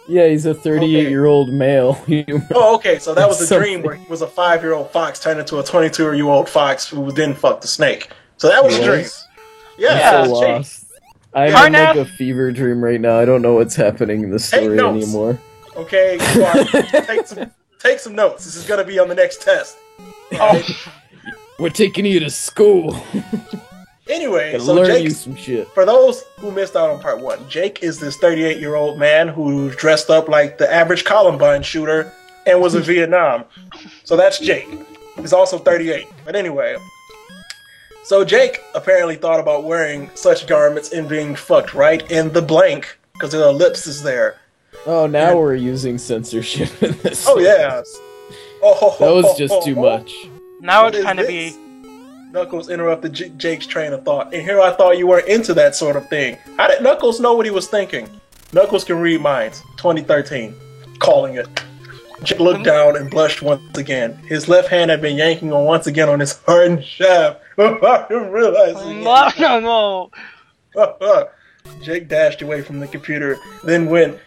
Yeah, he's a 38-year-old male human. Oh, okay, so that was a dream where he was a 5-year-old fox turned into a 22-year-old fox who then fucked the snake. So that was a dream. Yeah, I'm so lost. I have like a fever dream right now. I don't know what's happening in the story anymore. Okay, take some notes. This is gonna be on the next test. Right? We're taking you to school. Anyway, so learn Jake, you some shit. For those who missed out on part 1, Jake is this 38-year-old man who dressed up like the average Columbine shooter and was in Vietnam. So that's Jake. He's also 38. But anyway, so Jake apparently thought about wearing such garments and being fucked right in the blank because the ellipse there. Oh, now we're using censorship in this. Oh, yeah. That was just too much. Now it's kind of be... Knuckles interrupted Jake's train of thought. And here I thought you weren't into that sort of thing. How did Knuckles know what he was thinking? Knuckles can read minds. 2013. Calling it. Jake looked down and blushed once again. His left hand had been yanking once again on his hardened shaft. I didn't realize it. No. Jake dashed away from the computer, then went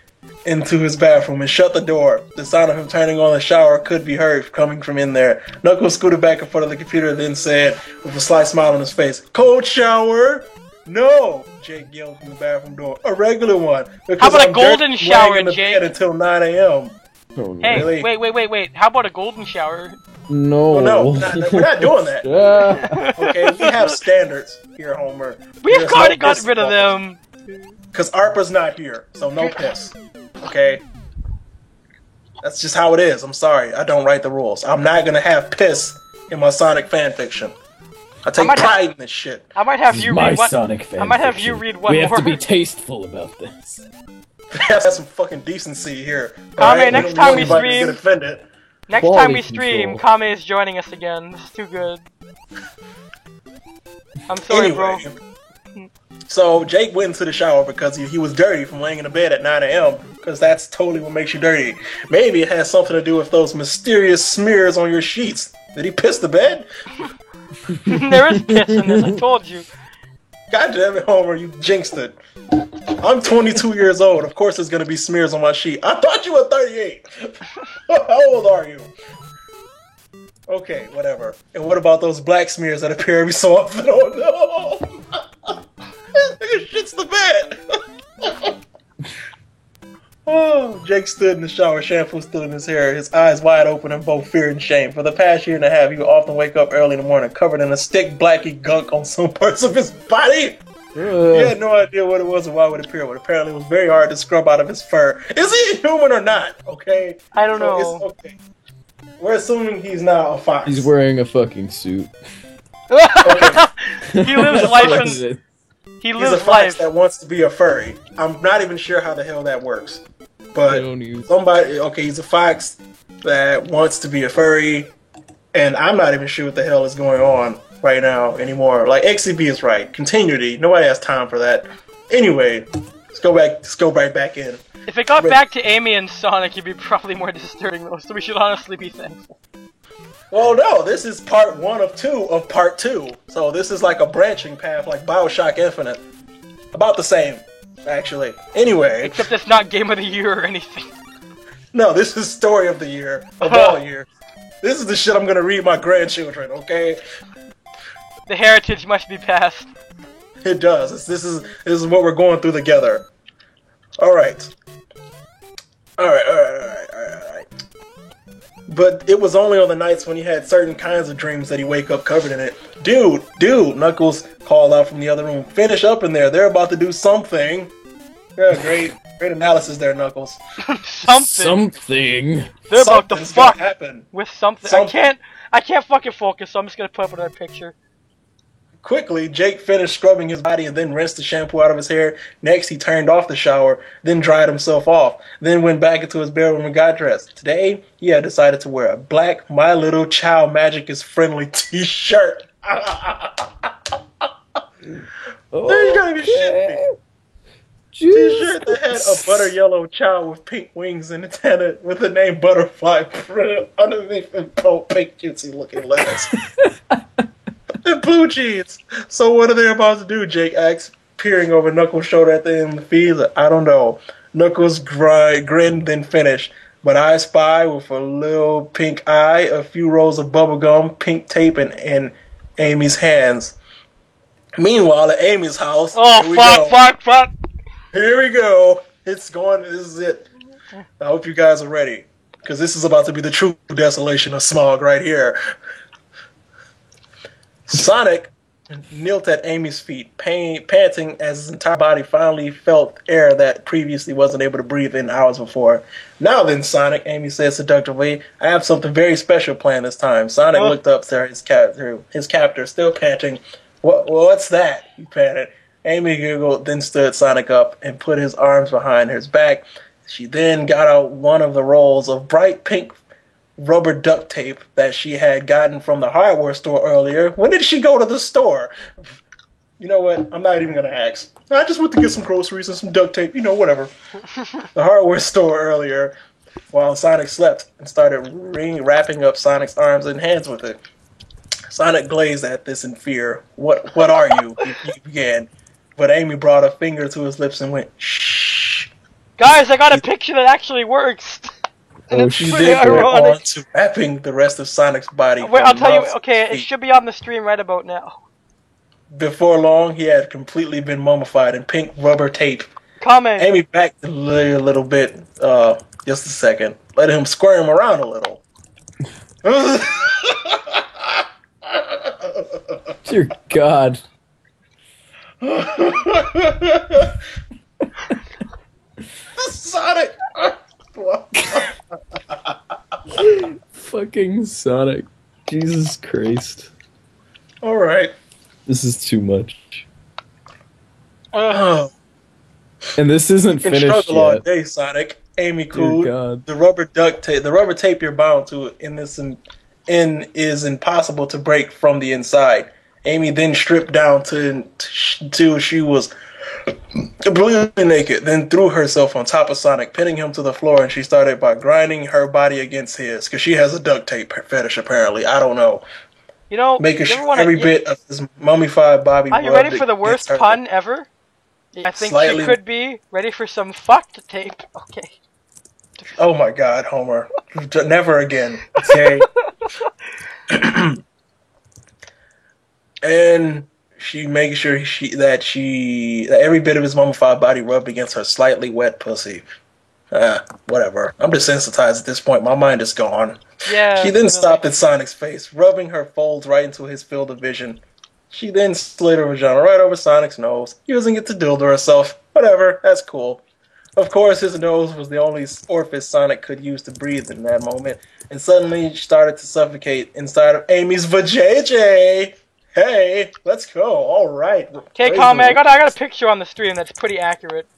into his bathroom and shut the door. The sound of him turning on the shower could be heard coming from in there. Knuckles scooted back in front of the computer, then said, with a slight smile on his face, "Cold shower?" "No," Jake yelled from the bathroom door. "A regular one." How about a golden shower, Jake? Until 9 a.m. Oh, hey, really? wait. How about a golden shower? No. Well, no, we're not doing that. Okay, we have standards here, Homer. We've already got rid of them. Because ARPA's not here, so no piss. Okay? That's just how it is. I'm sorry. I don't write the rules. I'm not going to have piss in my Sonic fanfiction. I take pride in this shit. I might have you read one. Sonic fanfiction. I might have you read one more. We have to be tasteful about this. Have some fucking decency here. Kame, next time we stream... Next Quality time we stream, control. Kame is joining us again. This is too good. I'm sorry, bro. So Jake went into the shower because he was dirty from laying in the bed at 9 a.m. because that's totally what makes you dirty. Maybe it has something to do with those mysterious smears on your sheets. Did he piss the bed? There is piss in this, I told you. God damn it, Homer, you jinxed it. I'm 22 years old. Of course there's going to be smears on my sheet. I thought you were 38. How old are you? Okay, whatever. And what about those black smears that appear every so often? Oh no! It shits the bed! Oh, Jake stood in the shower, shampoo still in his hair, his eyes wide open in both fear and shame. For the past year and a half, he would often wake up early in the morning, covered in a stick blacky gunk on some parts of his body. He had no idea what it was or why it would appear, but apparently it was very hard to scrub out of his fur. Is he human or not? Okay? I don't know. It's okay. We're assuming he's now a fox. He's wearing a fucking suit. Okay. He lives life in... He's a fox that wants to be a furry. I'm not even sure how the hell that works. But somebody, okay, he's a fox that wants to be a furry, and I'm not even sure what the hell is going on right now anymore. Like, XCB is right. Continuity. Nobody has time for that. Anyway, let's go right back in. If it got back to Amy and Sonic, it'd be probably more disturbing though, so we should honestly be thankful. Well, no, this is part 1 of 2 of part 2. So this is like a branching path, like Bioshock Infinite. About the same, actually. Anyway. Except it's not Game of the Year or anything. No, this is Story of the Year, of all years. This is the shit I'm gonna read my grandchildren, okay? The heritage must be passed. It does. This is what we're going through together. Alright. Alright. But it was only on the nights when he had certain kinds of dreams that he wake up covered in it. Dude, Knuckles called out from the other room. Finish up in there. They're about to do something. Yeah, great analysis there, Knuckles. Something. They're about to fuck happen with something. I can't fucking focus, so I'm just gonna put up another picture. Quickly, Jake finished scrubbing his body and then rinsed the shampoo out of his hair. Next, he turned off the shower, then dried himself off, then went back into his bedroom and got dressed. Today, he had decided to wear a black My Little Child Magic is Friendly t-shirt. You gotta be shitting me. T-shirt that had a butter yellow child with pink wings and antenna with the name Butterfly printed underneath in pink cutesy looking letters. And blue jeans. So what are they about to do? Jake asks, peering over Knuckles' shoulder at the end of the feed. I don't know. Knuckles grinned, then finished. But I spy with a little pink eye, a few rolls of bubblegum, pink tape, and Amy's hands. Meanwhile, at Amy's house, fuck. Here we go. It's going. This is it. I hope you guys are ready, because this is about to be the true desolation of Smog right here. Sonic knelt at Amy's feet, panting as his entire body finally felt air that previously wasn't able to breathe in hours before. Now then, Sonic, Amy said seductively, I have something very special planned this time. Sonic looked up to his captor, still panting. What's that? He panted. Amy giggled, then stood Sonic up and put his arms behind his back. She then got out one of the rolls of bright pink rubber duct tape that she had gotten from the hardware store earlier. When did she go to the store? You know what? I'm not even going to ask. I just went to get some groceries and some duct tape. You know, whatever. The hardware store earlier while Sonic slept and started wrapping up Sonic's arms and hands with it. Sonic glazed at this in fear. What are you? He began. But Amy brought a finger to his lips and went, shh. Guys, I got a picture that actually works. And she did go on to wrapping the rest of Sonic's body. Wait, I'll tell you. Okay, it should be on the stream right about now. Before long, he had completely been mummified in pink rubber tape. Comment. Amy backed a little bit. Just a second. Let him squirm around a little. Dear God. Sonic. Fucking Sonic. Jesus Christ. Alright. This is too much. Oh. And this isn't finished struggle yet. all day, Sonic. Amy cooed. The rubber tape you're bound to is impossible to break from the inside. Amy then stripped down till she was completely naked, then threw herself on top of Sonic, pinning him to the floor, and she started by grinding her body against his, because she has a duct tape fetish, apparently. I don't know. You know, making sure every bit of this mummified Bobby. Are you ready for the worst pun ever? I think she could be ready for some fucked tape. Okay. Oh my God, Homer. Never again. Okay. And she making sure that every bit of his mummified body rubbed against her slightly wet pussy. Whatever. I'm desensitized at this point. My mind is gone. Yeah. She then stopped at Sonic's face, rubbing her folds right into his field of vision. She then slid her vagina right over Sonic's nose, using it to dildo herself. Whatever. That's cool. Of course, his nose was the only orifice Sonic could use to breathe in that moment, and suddenly she started to suffocate inside of Amy's vajayjay. Hey, let's go. All right. Okay, comment. I got a picture on the stream that's pretty accurate.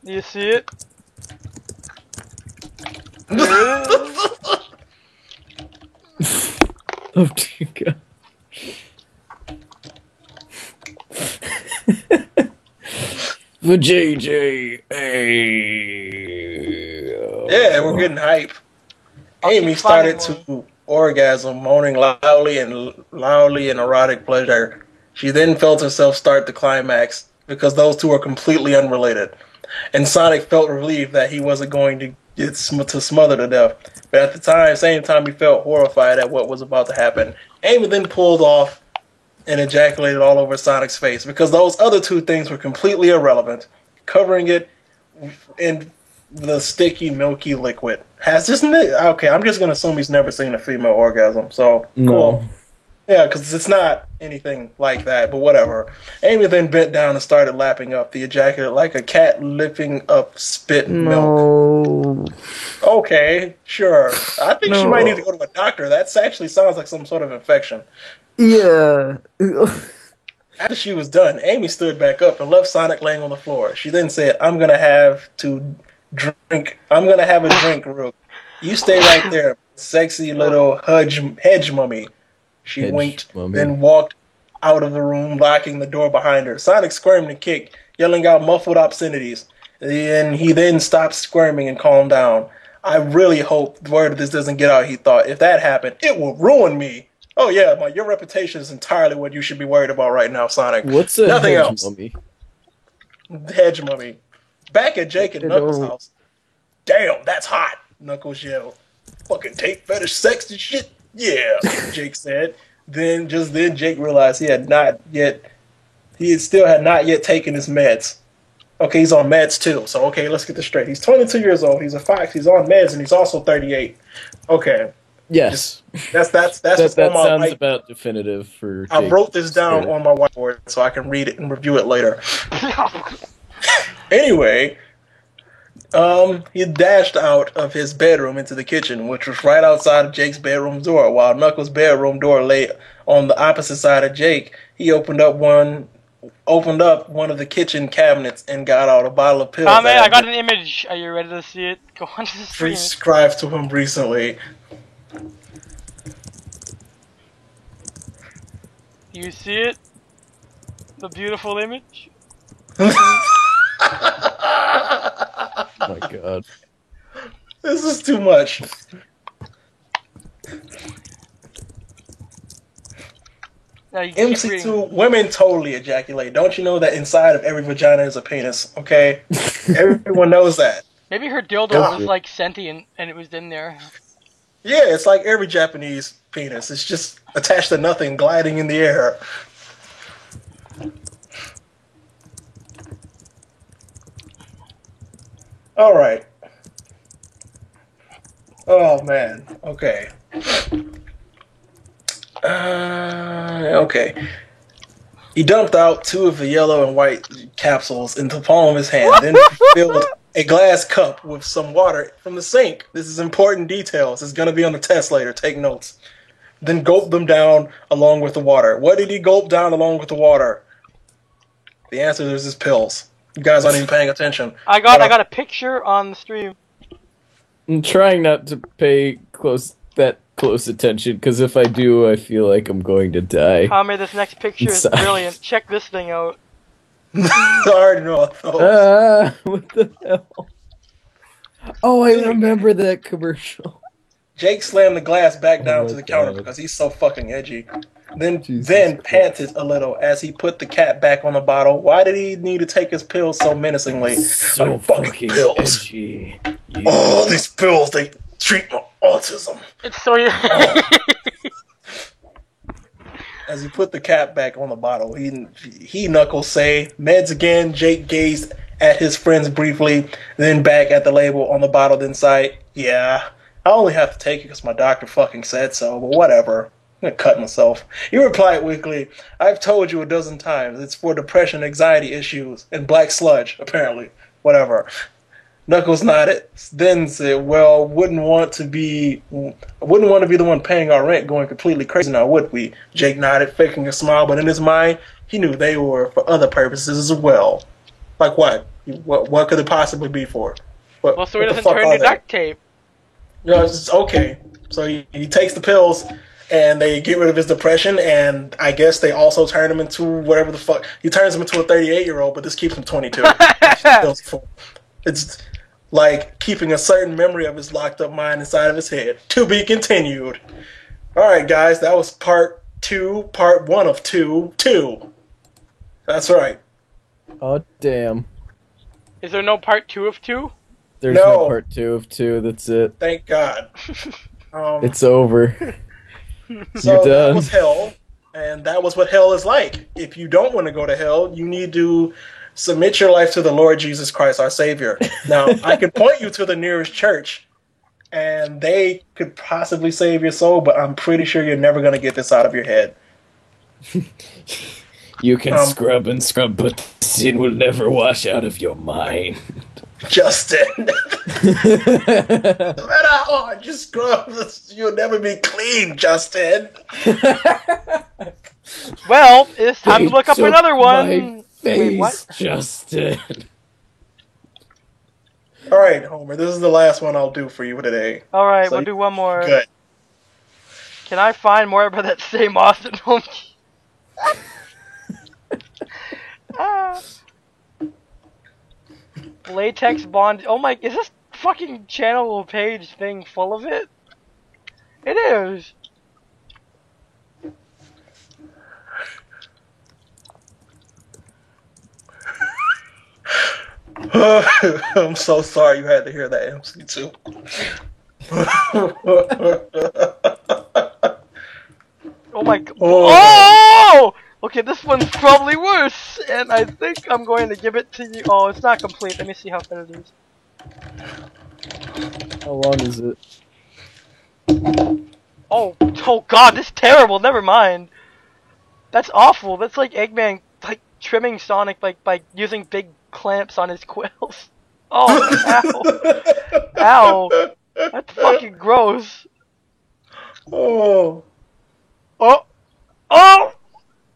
Do you see it? Oh dear God. The JJ. Yeah, we're getting hype. Amy started to orgasm, moaning loudly in erotic pleasure. She then felt herself start the climax, because those two are completely unrelated. And Sonic felt relieved that he wasn't going to get smothered to death. But at the same time, he felt horrified at what was about to happen. Amy then pulled off and ejaculated all over Sonic's face because those other two things were completely irrelevant. Covering it in the sticky, milky liquid. Has this... Okay, I'm just going to assume he's never seen a female orgasm, so No. cool. Yeah, because it's not anything like that, but whatever. Amy then bent down and started lapping up the ejaculate like a cat lipping up spit and milk. Okay, sure. I think she might need to go to a doctor. That actually sounds like some sort of infection. Yeah. After she was done, Amy stood back up and left Sonic laying on the floor. She then said, I'm going to have a drink, Rook. You stay right there, sexy little hedge mummy. She winked, then walked out of the room, locking the door behind her. Sonic squirmed and kicked, yelling out muffled obscenities. And he then stopped squirming and calmed down. I really hope the word of this doesn't get out, he thought. If that happened, it will ruin me. Oh yeah, your reputation is entirely what you should be worried about right now, Sonic. What's a Nothing hedge else. mummy? Hedge mummy. Back at Jake and Knuckles' house. Damn, that's hot, Knuckles yelled. Fucking tape fetish sex and shit? Yeah, Jake said. Then Jake realized he had still not yet taken his meds. Okay, he's on meds too. So okay, let's get this straight. He's 22 years old. He's a fox. He's on meds, and he's also 38. Okay. Yes. That's that sounds white. about definitive for Jake. I wrote this down on my whiteboard so I can read it and review it later. Anyway, he dashed out of his bedroom into the kitchen, which was right outside of Jake's bedroom door. While Knuckles' bedroom door lay on the opposite side of Jake, he opened up one of the kitchen cabinets and got out a bottle of pills. Man, I got an image. Are you ready to see it? Go on to the screen. Prescribed to him recently. You see it? The beautiful image? Oh my god. This is too much. MC2, women totally ejaculate. Don't you know that inside of every vagina is a penis, okay? Everyone knows that. Maybe her dildo was like sentient and it was in there. Yeah, it's like every Japanese penis. It's just attached to nothing, gliding in the air. All right. Oh, man. Okay. Okay. He dumped out 2 of the yellow and white capsules into the palm of his hand, then filled a glass cup with some water from the sink. This is important details. It's going to be on the test later. Take notes. Then gulped them down along with the water. What did he gulp down along with the water? The answer is his pills. You guys aren't even paying attention. I got a picture on the stream. I'm trying not to pay close attention, because if I do, I feel like I'm going to die. Tommy, this next picture is brilliant. Check this thing out. I already know those. What the hell? Oh, I remember that commercial. Jake slammed the glass back down to the counter because he's so fucking edgy. Then panted a little as he put the cap back on the bottle. Why did he need to take his pills so menacingly? So fucking pills. Edgy. Yeah. Oh, these pills, they treat my autism. It's so... As he put the cap back on the bottle, he Knuckles say, meds again. Jake gazed at his friends briefly, then back at the label on the bottle, then sighed, yeah, I only have to take it because my doctor fucking said so, but whatever. I'm gonna cut myself. He replied weakly, I've told you a dozen times, it's for depression, anxiety issues, and black sludge, apparently. Whatever. Knuckles nodded, then said, well, wouldn't want to be the one paying our rent going completely crazy now, would we? Jake nodded, faking a smile, but in his mind, he knew they were for other purposes as well. Like what? What could it possibly be for? Well, so he doesn't turn to duct tape. No, it's okay. So he takes the pills, and they get rid of his depression, and I guess they also turn him into whatever the fuck. He turns him into a 38-year-old, but this keeps him 22. It's like keeping a certain memory of his locked up mind inside of his head. To be continued. Alright, guys, that was part 1 of 2. That's right. Oh, damn. Is there no part 2 of 2? There's no part 2 of 2, that's it. Thank God. It's over. So You're done. That was hell. And that was what hell is like. If you don't want to go to hell, you need to submit your life to the Lord Jesus Christ, our Savior. Now, I can point you to the nearest church, and they could possibly save your soul, but I'm pretty sure you're never going to get this out of your head. You can scrub and scrub, but the sin will never wash out of your mind. Justin. No matter how hard you scrub, you'll never be clean, Justin. Well, it's time They to look up took another one. my face, Wait, what? Justin. All right, Homer, this is the last one I'll do for you today. All right, So we'll do one more. Good. Can I find more about that same Austin home? Ah. Latex bond. Oh my! Is this fucking channel page thing full of it? It is. I'm so sorry you had to hear that, MC2. Oh my god. Oh. Oh! Okay, this one's probably worse, and I think I'm going to give it to you. Oh, it's not complete. Let me see how far it is. How long is it? Oh, oh god, this is terrible. Never mind. That's awful. That's like Eggman, like trimming Sonic, like by using big clamps on his quills. Oh, ow, ow. That's fucking gross. Oh. Oh, oh,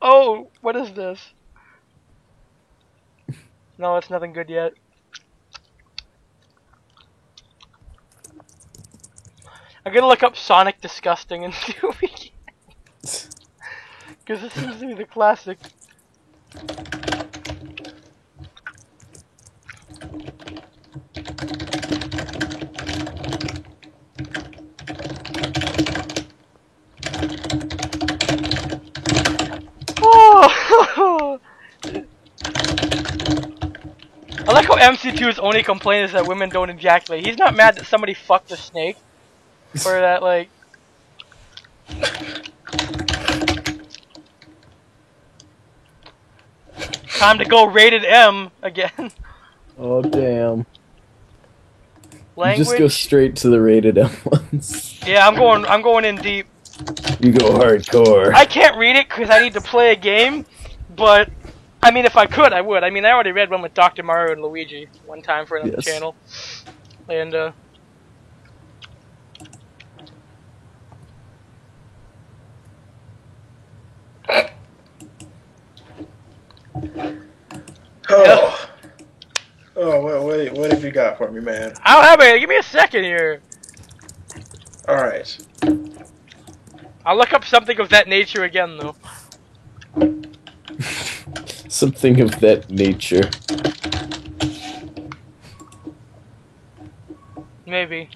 oh. What is this? No, it's nothing good yet. I'm gonna look up Sonic Disgusting and see what we can. Because this seems to be the classic. Oh! I like how MC2's only complaint is that women don't ejaculate. He's not mad that somebody fucked a snake. Or that, like... Time to go rated M again. Oh, damn. Language. You just go straight to the rated M ones. Yeah, I'm going in deep. You go hardcore. I can't read it because I need to play a game, but I mean, if I could, I would. I mean, I already read one with Dr. Mario and Luigi one time for another channel, and Oh. Oh, what have you got for me, man? I don't have it. Give me a second here. All right. I'll look up something of that nature again, though. Something of that nature. Maybe.